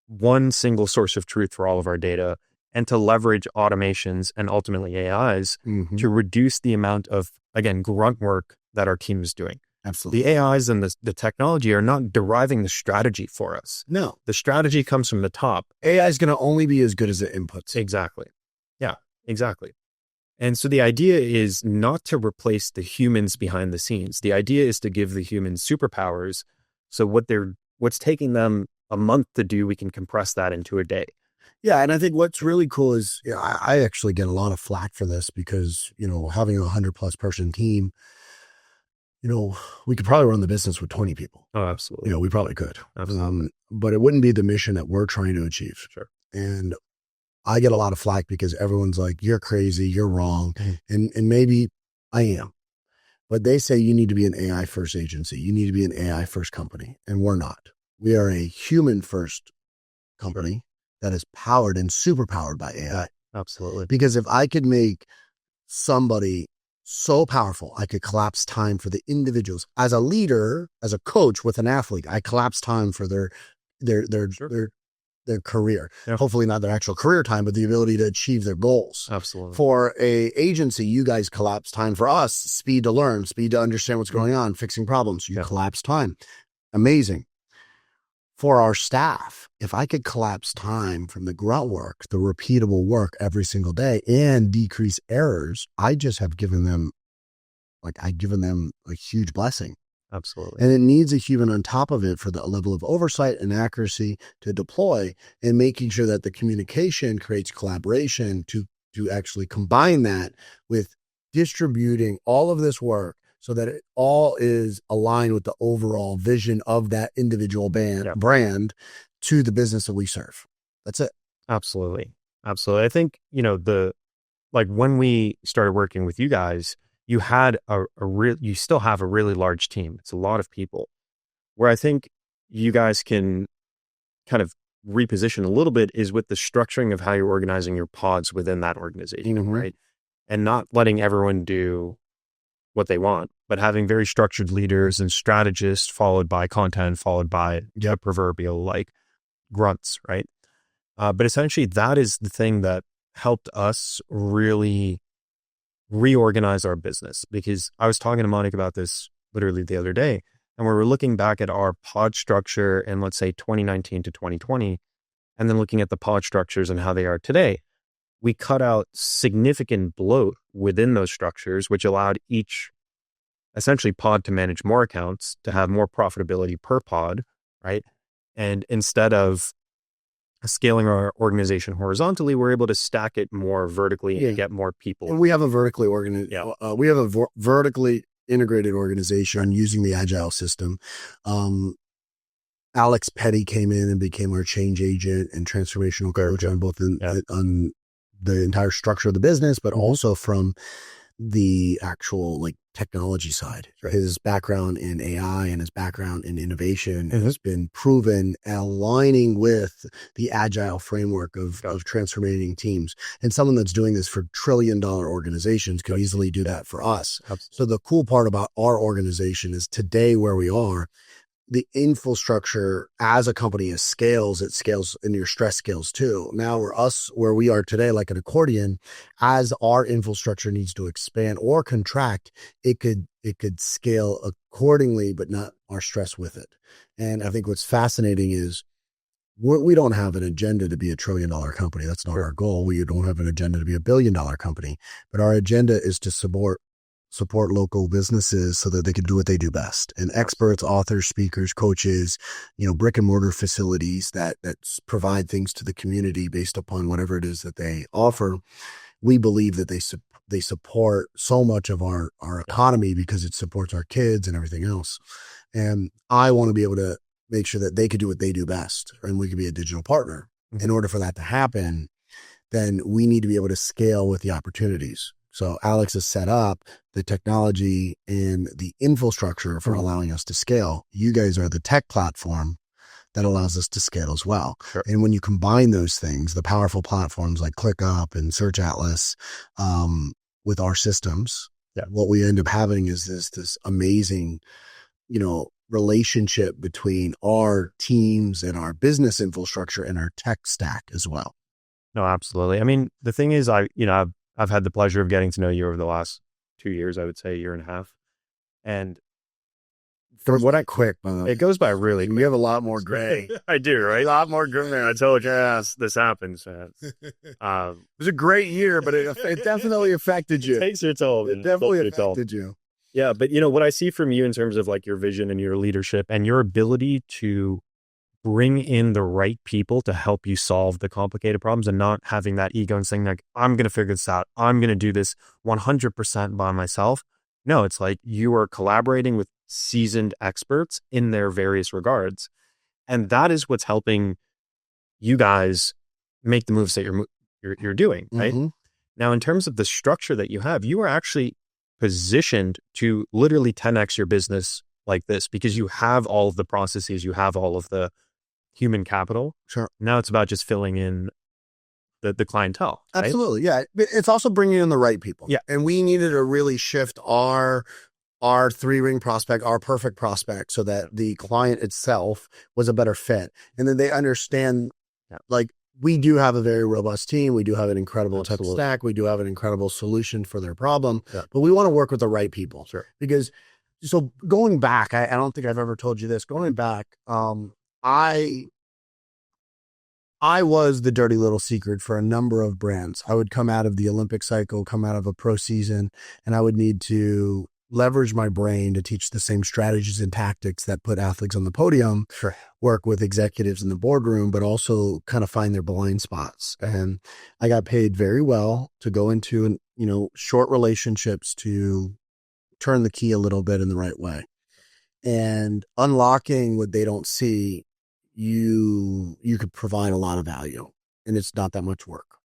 one single source of truth for all of our data, and to leverage automations and ultimately AIs to reduce the amount of, again, grunt work that our team is doing. Absolutely. The AIs and the technology are not deriving the strategy for us. No. The strategy comes from the top. AI is going to only be as good as it inputs. Exactly. Yeah, exactly. And so the idea is not to replace the humans behind the scenes. The idea is to give the humans superpowers. So what's taking them a month to do, we can compress that into a day. Yeah. And I think what's really cool is, I actually get a lot of flack for this because, having a 100+ person team, we could probably run the business with 20 people. Oh, absolutely. We probably could. Absolutely. But it wouldn't be the mission that we're trying to achieve. Sure. And I get a lot of flack because everyone's like, you're crazy, you're wrong. And maybe I am. But they say you need to be an AI first agency. You need to be an AI first company. And we're not. We are a human first company that is powered and super powered by AI. Absolutely. Because if I could make somebody so powerful, I could collapse time for the individuals. As a leader, as a coach with an athlete, I collapse time for their career. Yeah. Hopefully not their actual career time, but the ability to achieve their goals. Absolutely. For a agency, you guys collapse time. For us, speed to learn, speed to understand what's going on, fixing problems. You collapse time. Amazing. For our staff, if I could collapse time from the grunt work, the repeatable work every single day and decrease errors, I just have given them a huge blessing. Absolutely. And it needs a human on top of it for the level of oversight and accuracy to deploy, and making sure that the communication creates collaboration to actually combine that with distributing all of this work so that it all is aligned with the overall vision of that individual brand to the business that we serve. That's it. Absolutely. Absolutely. I think, when we started working with you guys, you had you still have a really large team. It's a lot of people, where I think you guys can kind of reposition a little bit is with the structuring of how you're organizing your pods within that organization, right? And not letting everyone do what they want, but having very structured leaders and strategists, followed by content, followed by the proverbial grunts, right? But essentially that is the thing that helped us really reorganize our business, because I was talking to Monica about this literally the other day, and we were looking back at our pod structure in, let's say, 2019 to 2020, and then looking at the pod structures and how they are today. We cut out significant bloat within those structures, which allowed each essentially pod to manage more accounts, to have more profitability per pod, right? And instead of scaling our organization horizontally, we're able to stack it more vertically and get more people. And we have a vertically vertically integrated organization using the Agile system. Alex Petty came in and became our change agent and transformational coach on both on the entire structure of the business, but also from the actual technology side. His background in AI and his background in innovation has been proven aligning with the Agile framework of transforming teams. And someone that's doing this for $1 trillion organizations could easily do that for us. Absolutely. So the cool part about our organization is today where we are, the infrastructure as a company it scales and your stress scales too. Now where we are today, like an accordion, as our infrastructure needs to expand or contract, it could scale accordingly, but not our stress with it. And I think what's fascinating is we don't have an agenda to be a $1 trillion company. That's not our goal. We don't have an agenda to be a $1 billion company, but our agenda is to support local businesses so that they can do what they do best. And experts, authors, speakers, coaches, brick and mortar facilities that provide things to the community based upon whatever it is that they offer. We believe that they support so much of our economy because it supports our kids and everything else. And I want to be able to make sure that they could do what they do best, and we could be a digital partner. In order for that to happen, then we need to be able to scale with the opportunities. So Alex has set up the technology and the infrastructure for allowing us to scale. You guys are the tech platform that allows us to scale as well. Sure. And when you combine those things, the powerful platforms like ClickUp and Search Atlas, with our systems, what we end up having is this amazing, relationship between our teams and our business infrastructure and our tech stack as well. No, absolutely. I mean, the thing is, I've had the pleasure of getting to know you over the last 2 years, I would say 1.5 years. And quick, by the way. It goes by really quick. We have a lot more gray. I do, right? A lot more gray. I told you, this happens. It was a great year, but it definitely affected you. It takes your toll. It definitely affected you. Yeah, but what I see from you in terms of your vision and your leadership and your ability to bring in the right people to help you solve the complicated problems, and not having that ego and saying I'm going to figure this out. I'm going to do this 100% by myself. No, it's you are collaborating with seasoned experts in their various regards. And that is what's helping you guys make the moves that you're doing, right? Mm-hmm. Now, in terms of the structure that you have, you are actually positioned to literally 10x your business like this because you have all of the processes, you have all of the human capital. Sure. Now it's about just filling in the clientele. Right? Absolutely. Yeah. But it's also bringing in the right people. Yeah. And we needed to really shift our 3-ring prospect, our perfect prospect, so that the client itself was a better fit. And then they understand, like, we do have a very robust team. We do have an incredible tech stack. We do have an incredible solution for their problem, but we want to work with the right people. Sure. Because, so going back, I don't think I've ever told you this. Going back, I was the dirty little secret for a number of brands. I would come out of the Olympic cycle, come out of a pro season, and I would need to leverage my brain to teach the same strategies and tactics that put athletes on the podium, work with executives in the boardroom, but also kind of find their blind spots. And I got paid very well to go into, short relationships to turn the key a little bit in the right way. And unlocking what they don't see, you could provide a lot of value, and it's not that much work.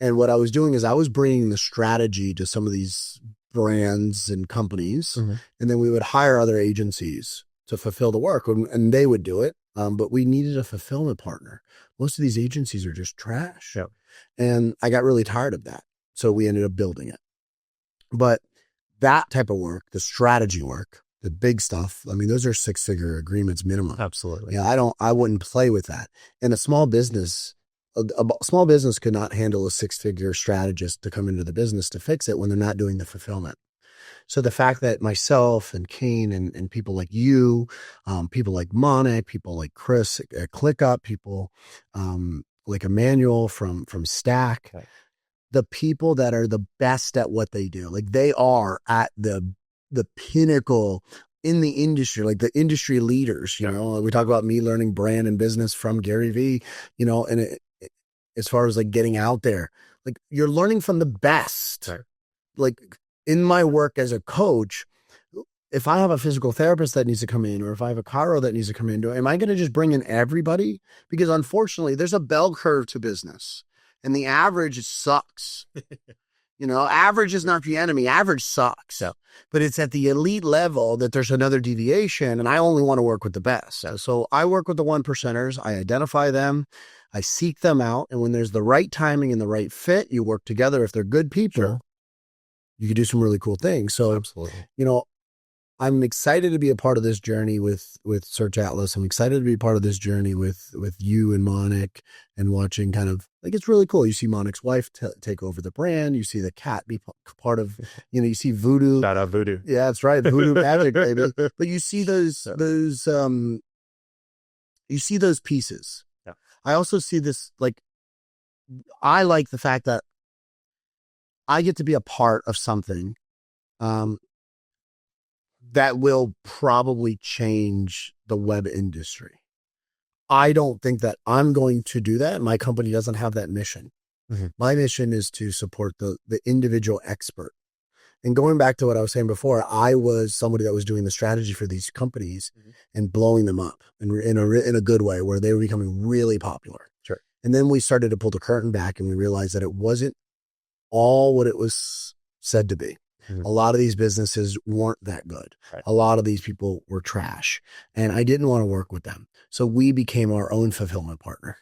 And what I was doing is I was bringing the strategy to some of these brands and companies, and then we would hire other agencies to fulfill the work, and they would do it. But we needed a fulfillment partner. Most of these agencies are just trash. Yep. And I got really tired of that. So we ended up building it. But that type of work, the strategy work, the big stuff, I mean, those are 6-figure agreements minimum. Absolutely. Yeah, I wouldn't play with that. And a small business could not handle a 6-figure strategist to come into the business to fix it when they're not doing the fulfillment. So the fact that myself and Kane and people like you, people like Monik, people like Chris at ClickUp, people like Emmanuel from Stack, the people that are the best at what they do, like they are at the pinnacle in the industry, like the industry leaders. We talk about me learning brand and business from Gary Vee, and as far as like getting out there, like you're learning from the best. Right. Like in my work as a coach, if I have a physical therapist that needs to come in, or if I have a chiro that needs to come in, am I going to just bring in everybody? Because unfortunately there's a bell curve to business, and the average sucks. Average is not the enemy. Average sucks. But it's at the elite level that there's another deviation, and I only want to work with the best. So I work with the 1%ers. I identify them. I seek them out. And when there's the right timing and the right fit, you work together. If they're good people, you can do some really cool things. So, absolutely. I'm excited to be a part of this journey with Search Atlas. I'm excited to be part of this journey with you and Monik, and watching kind of like, it's really cool. You see Monik's wife take over the brand. You see the cat be part of, you see Voodoo. Shout out Voodoo. Yeah, that's right. Voodoo magic, baby. But you see those pieces. Yeah. I also see this, like, I like the fact that I get to be a part of something, that will probably change the web industry. I don't think that I'm going to do that. My company doesn't have that mission. My mission is to support the individual expert. And going back to what I was saying before, I was somebody that was doing the strategy for these companies and blowing them up in a good way, where they were becoming really popular. Sure. And then we started to pull the curtain back, and we realized that it wasn't all what it was said to be. A lot of these businesses weren't that good. Right. A lot of these people were trash, and I didn't want to work with them. So we became our own fulfillment partner.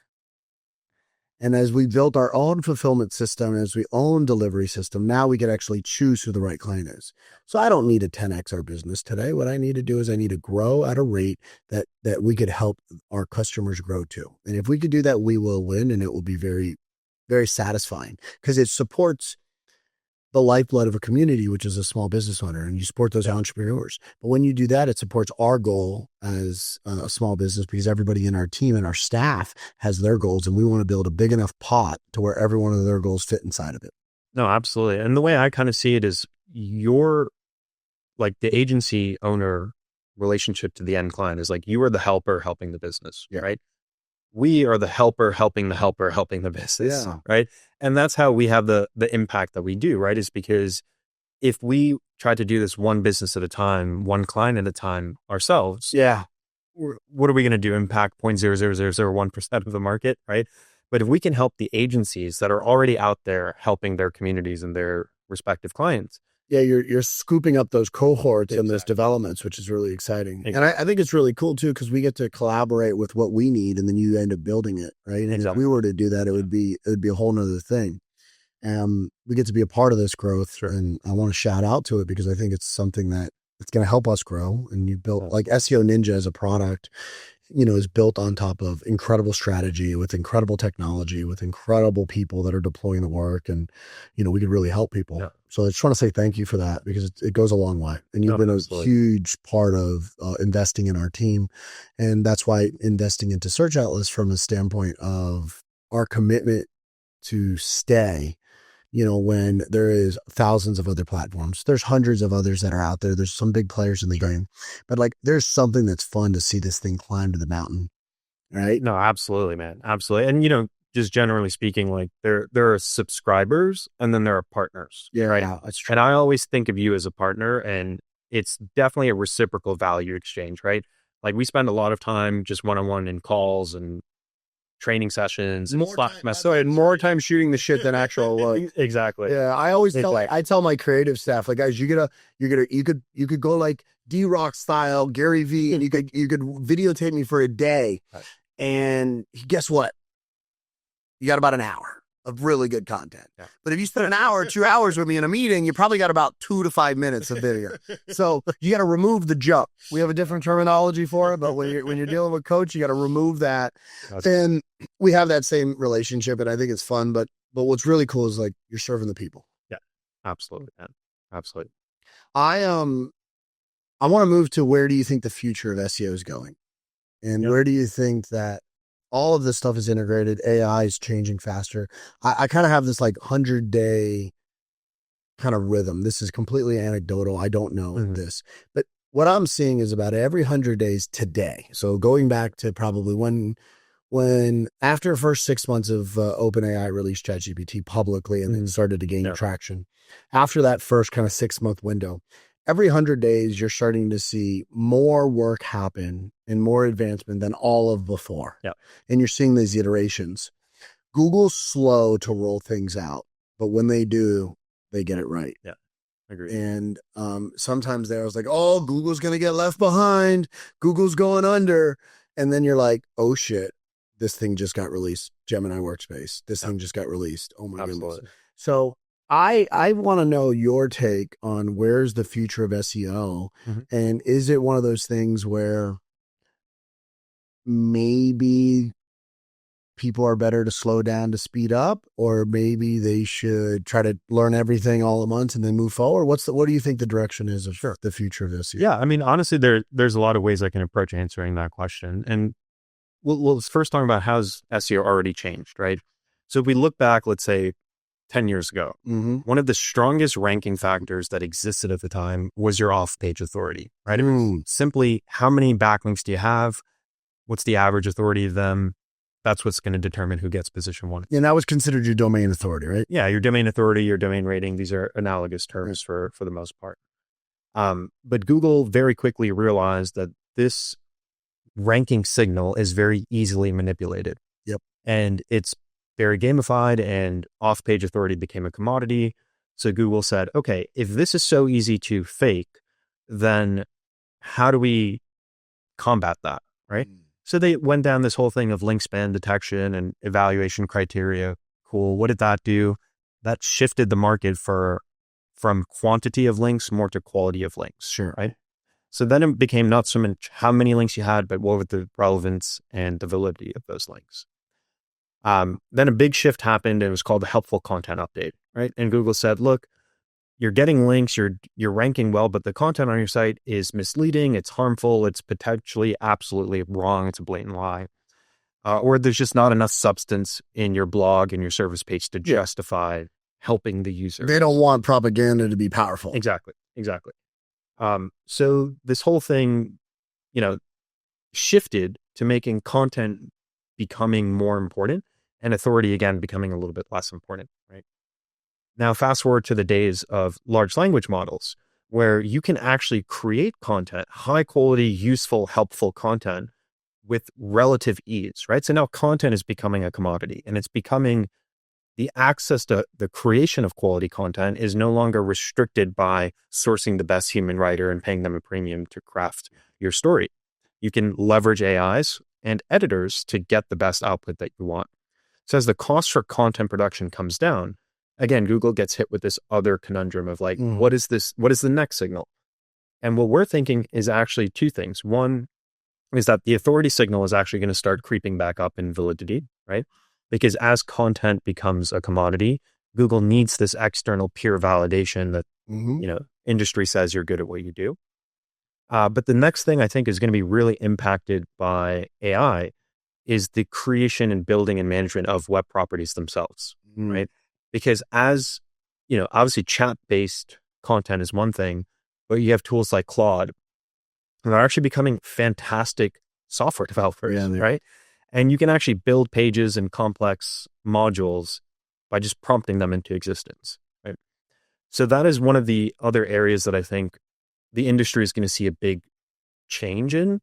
And as we built our own fulfillment system, as we own delivery system, now we can actually choose who the right client is. So I don't need to 10x our business today. What I need to do is I need to grow at a rate that we could help our customers grow too. And if we could do that, we will win, and it will be very, very satisfying, because it supports the lifeblood of a community, which is a small business owner, and you support those entrepreneurs. But when you do that, it supports our goal as a small business, because everybody in our team and our staff has their goals, and we want to build a big enough pot to where every one of their goals fit inside of it. No, absolutely. And the way I kind of see it is you're like the agency owner relationship to the end client is like you are the helper helping the business, right? We are the helper helping the business, right? And that's how we have the impact that we do, right? Is because if we try to do this one business at a time, one client at a time ourselves, what are we going to do? Impact 0.00001% of the market, right? But if we can help the agencies that are already out there helping their communities and their respective clients, Yeah, you're scooping up those cohorts and those developments, which is really exciting. And I think it's really cool too, because we get to collaborate with what we need, and then you end up building it, right? And if we were to do that, it would be a whole nother thing. We get to be a part of this growth, and I want to shout out to it because I think it's something that it's going to help us grow. And you built like SEO Ninja as a product, is built on top of incredible strategy with incredible technology, with incredible people that are deploying the work. And, we could really help people. Yeah. So I just want to say thank you for that, because it goes a long way. And you've been a huge part of investing in our team. And that's why investing into Search Atlas from the standpoint of our commitment to stay, when there is thousands of other platforms, there's hundreds of others that are out there. There's some big players in the game, but like, there's something that's fun to see this thing climb to the mountain. Right. No, absolutely, man. Absolutely. And, just generally speaking, like there are subscribers and then there are partners. Yeah. Right. Yeah, that's true. And I always think of you as a partner, and it's definitely a reciprocal value exchange, right? Like we spend a lot of time just one-on-one in calls and training sessions, more time shooting the shit than actual work. Exactly. Yeah, I always tell my creative staff, like, guys, you could go like D-Rock style, Gary V, and you could videotape me for a day, and guess what? You got about an hour of really good content. Yeah. But if you spend an hour, 2 hours with me in a meeting, you probably got about 2 to 5 minutes of video. So you got to remove the jump. We have a different terminology for it, but when you're dealing with coach, you got to remove that. And we have that same relationship, and I think it's fun. But what's really cool is like you're serving the people. Yeah, absolutely, man. Absolutely. I want to move to, where do you think the future of SEO is going, and where do you think that all of this stuff is integrated? AI is changing faster. I kind of have this like 100-day kind of rhythm. This is completely anecdotal. I don't know this, but what I'm seeing is about every 100 days today. So going back to probably when after the first 6 months of OpenAI released ChatGPT publicly and then started to gain traction, after that first kind of 6-month window, every 100 days, you're starting to see more work happen and more advancement than all of before. Yeah. And you're seeing these iterations. Google's slow to roll things out, but when they do, they get it right. Yeah, agreed. And sometimes there was like, oh, Google's going to get left behind. Google's going under. And then you're like, oh shit, this thing just got released. Gemini Workspace. This thing just got released. Oh my goodness. So I want to know your take on where's the future of SEO, and is it one of those things where maybe people are better to slow down to speed up, or maybe they should try to learn everything all at once and then move forward? What do you think the direction is of the future of SEO? Yeah, I mean, honestly, there's a lot of ways I can approach answering that question, and let's first talk about how's SEO already changed, right? So if we look back, let's say 10 years ago, one of the strongest ranking factors that existed at the time was your off-page authority, right? Simply, how many backlinks do you have? What's the average authority of them? That's what's going to determine who gets position 1. And that was considered your domain authority, right? Yeah, your domain authority, your domain rating, these are analogous terms for the most part. But Google very quickly realized that this ranking signal is very easily manipulated. Yep. And it's very gamified, and off-page authority became a commodity. So Google said, okay, if this is so easy to fake, then how do we combat that, right? So they went down this whole thing of link span detection and evaluation criteria. Cool. What did that do? That shifted the market from quantity of links more to quality of links. Sure. Right? So then it became not so much how many links you had, but what was the relevance and the validity of those links. Then a big shift happened, and it was called the helpful content update, right? And Google said, look, you're getting links, you're ranking well, but the content on your site is misleading, it's harmful, it's potentially absolutely wrong, it's a blatant lie. Or there's just not enough substance in your blog and your service page to justify helping the user. They don't want propaganda to be powerful. Exactly. So this whole thing, shifted to making content becoming more important and authority, again, becoming a little bit less important, right? Now, fast forward to the days of large language models, where you can actually create content, high quality, useful, helpful content with relative ease, right? So now content is becoming a commodity, and it's becoming the access to the creation of quality content is no longer restricted by sourcing the best human writer and paying them a premium to craft your story. You can leverage AIs and editors to get the best output that you want. So as the cost for content production comes down, again, Google gets hit with this other conundrum of like, what is this? What is the next signal? And what we're thinking is actually two things. One is that the authority signal is actually going to start creeping back up in validity, right? Because as content becomes a commodity, Google needs this external peer validation that, industry says you're good at what you do. But the next thing I think is going to be really impacted by AI is the creation and building and management of web properties themselves, right? Because as, obviously chat-based content is one thing, but you have tools like Claude that are actually becoming fantastic software developers, right? And you can actually build pages and complex modules by just prompting them into existence, right? So that is one of the other areas that I think the industry is going to see a big change in.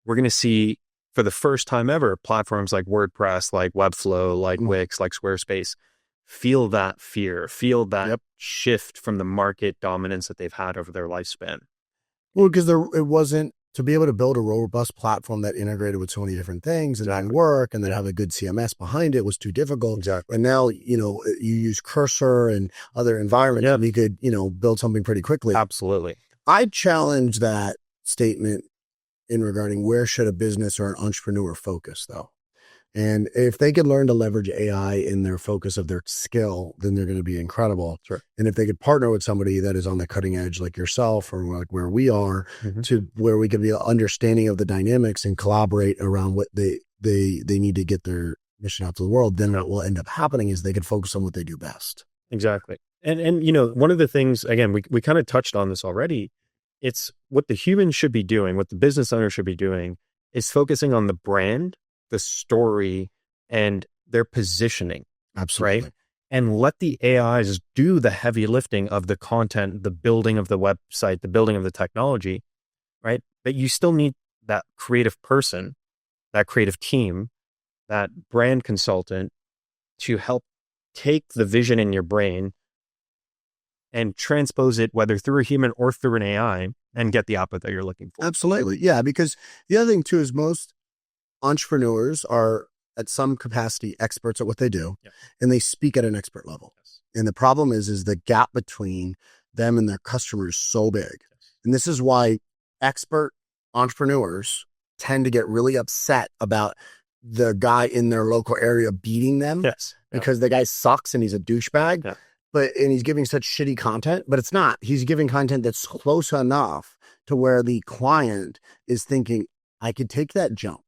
We're going to see, for the first time ever, platforms like WordPress, like Webflow, like Wix, like Squarespace, feel that fear, feel that shift from the market dominance that they've had over their lifespan. Well, because it wasn't, to be able to build a robust platform that integrated with so many different things and then work and then have a good CMS behind it was too difficult. Exactly. And now, you use Cursor and other environments and you could, build something pretty quickly. Absolutely. I challenge that statement in regarding where should a business or an entrepreneur focus though. And if they could learn to leverage AI in their focus of their skill, then they're going to be incredible. Sure. And if they could partner with somebody that is on the cutting edge, like yourself or like where we are, to where we can be understanding of the dynamics and collaborate around what they need to get their mission out to the world, then what will end up happening is they can focus on what they do best. Exactly. And one of the things, again, we kind of touched on this already. It's what the human should be doing, what the business owner should be doing is focusing on the brand, the story, and their positioning. Absolutely. Right? And let the AIs do the heavy lifting of the content, the building of the website, the building of the technology, right? But you still need that creative person, that creative team, that brand consultant to help take the vision in your brain and transpose it, whether through a human or through an AI, and get the output that you're looking for. Absolutely. Yeah, because the other thing too is most entrepreneurs are at some capacity experts at what they do, and they speak at an expert level. And the problem is the gap between them and their customers so big. And this is why expert entrepreneurs tend to get really upset about the guy in their local area beating them because the guy sucks and he's a douchebag. Yeah. And he's giving such shitty content, but it's not. He's giving content that's close enough to where the client is thinking, I could take that jump.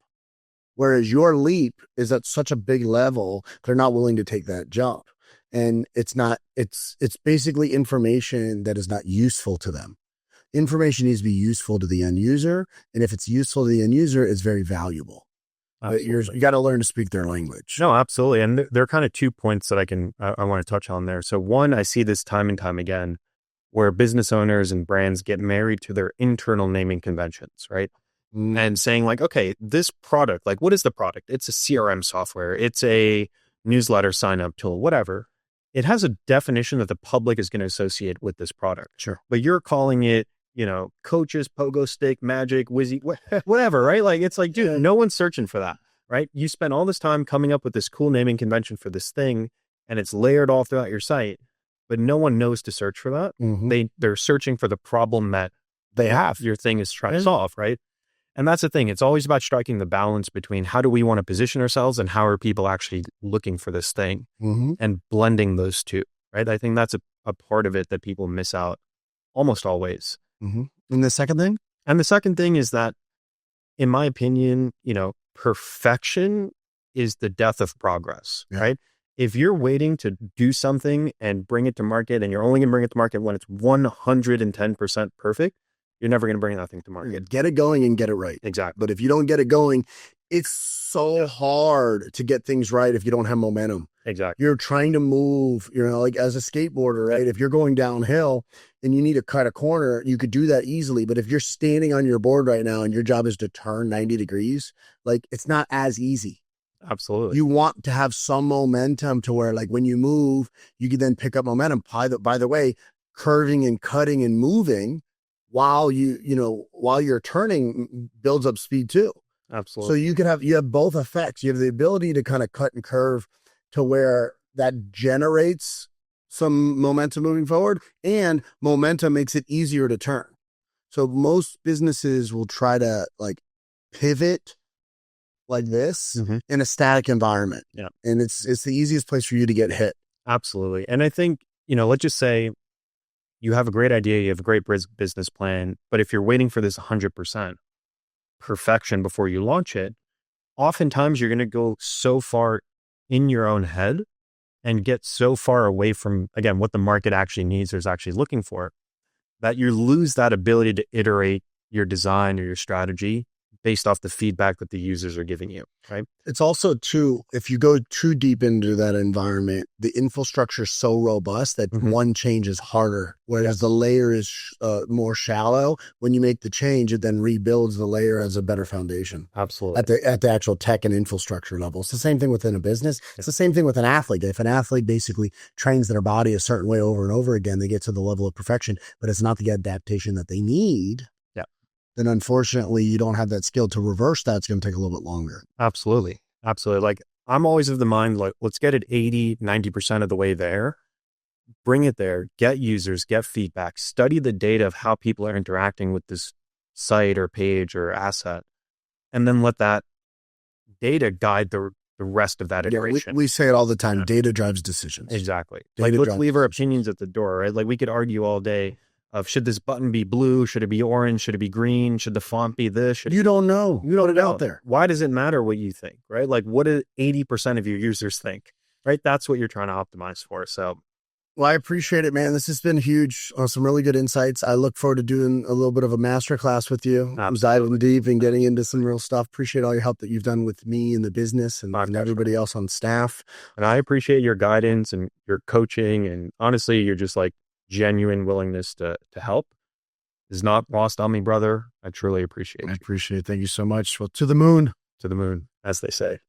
Whereas your leap is at such a big level, they're not willing to take that jump. And it's basically information that is not useful to them. Information needs to be useful to the end user. And if it's useful to the end user, it's very valuable. You got to learn to speak their language. No, absolutely. And there are kind of 2 points that I want to touch on there. So one, I see this time and time again, where business owners and brands get married to their internal naming conventions, right? And saying like, okay, this product, like what is the product? It's a CRM software. It's a newsletter sign up tool, whatever. It has a definition that the public is going to associate with this product. Sure. But you're calling it, coaches, pogo stick, magic, whizzy, whatever, right? Like, it's like, dude, no one's searching for that, right? You spend all this time coming up with this cool naming convention for this thing, and it's layered all throughout your site, but no one knows to search for that. They're searching for the problem that they have. Your thing is trying to solve, right? And that's the thing. It's always about striking the balance between how do we want to position ourselves and how are people actually looking for this thing, and blending those two, right? I think that's a part of it that people miss out almost always. And the second thing? And the second thing is that, in my opinion, perfection is the death of progress, right? If you're waiting to do something and bring it to market, and you're only going to bring it to market when it's 110% perfect, you're never going to bring that thing to market. Get it going and get it right. Exactly. But if you don't get it going, it's so hard to get things right if you don't have momentum. Exactly. You're trying to move, like as a skateboarder, right? If you're going downhill and you need to cut a corner, you could do that easily. But if you're standing on your board right now and your job is to turn 90 degrees, like it's not as easy. Absolutely. You want to have some momentum to where, like, when you move, you can then pick up momentum. By the way, curving and cutting and moving while while you're turning builds up speed too. Absolutely. So you have both effects. You have the ability to kind of cut and curve to where that generates some momentum moving forward, and momentum makes it easier to turn. So most businesses will try to like pivot like this in a static environment. Yeah. And it's the easiest place for you to get hit. Absolutely. And I think, let's just say you have a great idea, you have a great business plan, but if you're waiting for this 100% perfection before you launch it, oftentimes you're going to go so far in your own head and get so far away from, again, what the market actually needs or is actually looking for, that you lose that ability to iterate your design or your strategy based off the feedback that the users are giving you, right? It's also too, if you go too deep into that environment, the infrastructure is so robust that one change is harder, whereas the layer is more shallow. When you make the change, it then rebuilds the layer as a better foundation. Absolutely. At the actual tech and infrastructure level. It's the same thing within a business. It's the same thing with an athlete. If an athlete basically trains their body a certain way over and over again, they get to the level of perfection, but it's not the adaptation that they need. Then unfortunately you don't have that skill to reverse that. It's going to take a little bit longer. Absolutely. Absolutely. Like, I'm always of the mind, like, let's get it 80, 90% of the way there, bring it there, get users, get feedback, study the data of how people are interacting with this site or page or asset, and then let that data guide the rest of that iteration. We say it all the time. Data drives decisions. Exactly. Let's leave our opinions at the door, right? Like, we could argue all day of, should this button be blue? Should it be orange? Should it be green? Should the font be this? You don't know. You don't put it out there. Why does it matter what you think, right? Like, what do 80% of your users think, right? That's what you're trying to optimize for. So, well, I appreciate it, man. This has been huge. Some really good insights. I look forward to doing a little bit of a masterclass with you. I'm diving deep and getting into some real stuff. Appreciate all your help that you've done with me and the business and everybody else on staff. And I appreciate your guidance and your coaching. And honestly, you're just like, genuine willingness to help is not lost on me, brother. I truly appreciate it. I appreciate it. Thank you so much. Well, to the moon, as they say.